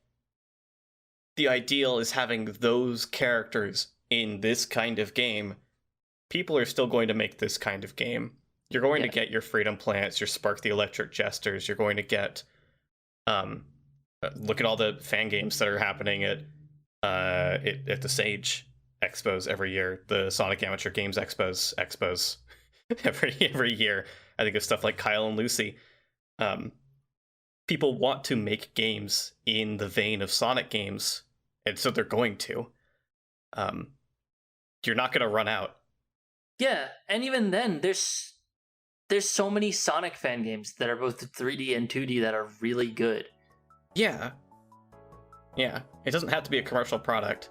the ideal is having those characters in this kind of game, people are still going to make this kind of game. You're going to get your Freedom Planets, your Spark the Electric Jesters, you're going to get look at all the fan games that are happening at the Sage Expos every year, the Sonic Amateur Games Expos every year. I think of stuff like Kyle and Lucy. People want to make games in the vein of Sonic games, and so they're going to. You're not going to run out. Yeah, and even then, there's so many Sonic fan games that are both 3D and 2D that are really good. Yeah. Yeah, it doesn't have to be a commercial product.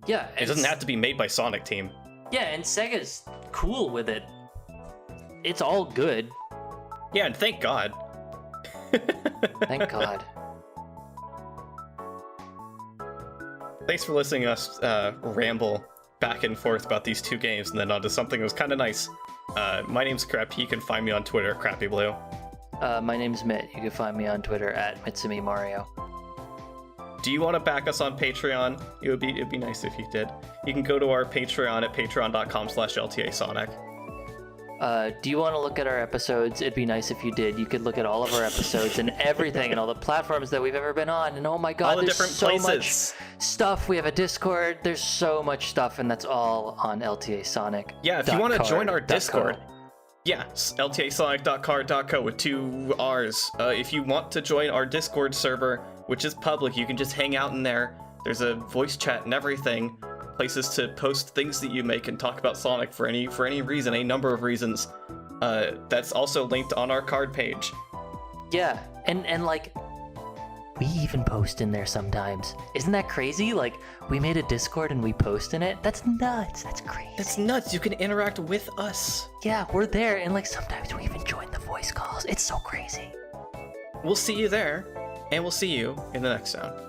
Yeah. It doesn't have to be made by Sonic Team. Yeah, and Sega's cool with it. It's all good. Yeah, and thank God. Thank God. Thanks for listening to us ramble back and forth about these two games and then onto something that was kind of nice. My name's Crap. You can find me on Twitter, CrappyBlue. My name's Mitt. You can find me on Twitter at Mitsumi Mario. Do you want to back us on Patreon? It'd be nice if you did. You can go to our Patreon at patreon.com/LTASonic. Do you want to look at our episodes? It'd be nice if you did. You could look at all of our episodes and everything and all the platforms that we've ever been on. And oh my god, all the there's different so places. much stuff. We have a Discord. There's so much stuff, and that's all on LTASonic. Yeah, if you want to join our Discord, yeah, LTAsonic.card.co with 2 R's. If you want to join our Discord server, which is public, you can just hang out in there. There's a voice chat and everything. Places to post things that you make and talk about Sonic for any reason, a number of reasons. That's also linked on our card page. Yeah, and like, we even post in there sometimes. Isn't that crazy? Like, we made a Discord and we post in it? That's nuts. That's crazy. That's nuts. You can interact with us. Yeah, we're there, and like sometimes we even join the voice calls. It's so crazy. We'll see you there, and we'll see you in the next sound.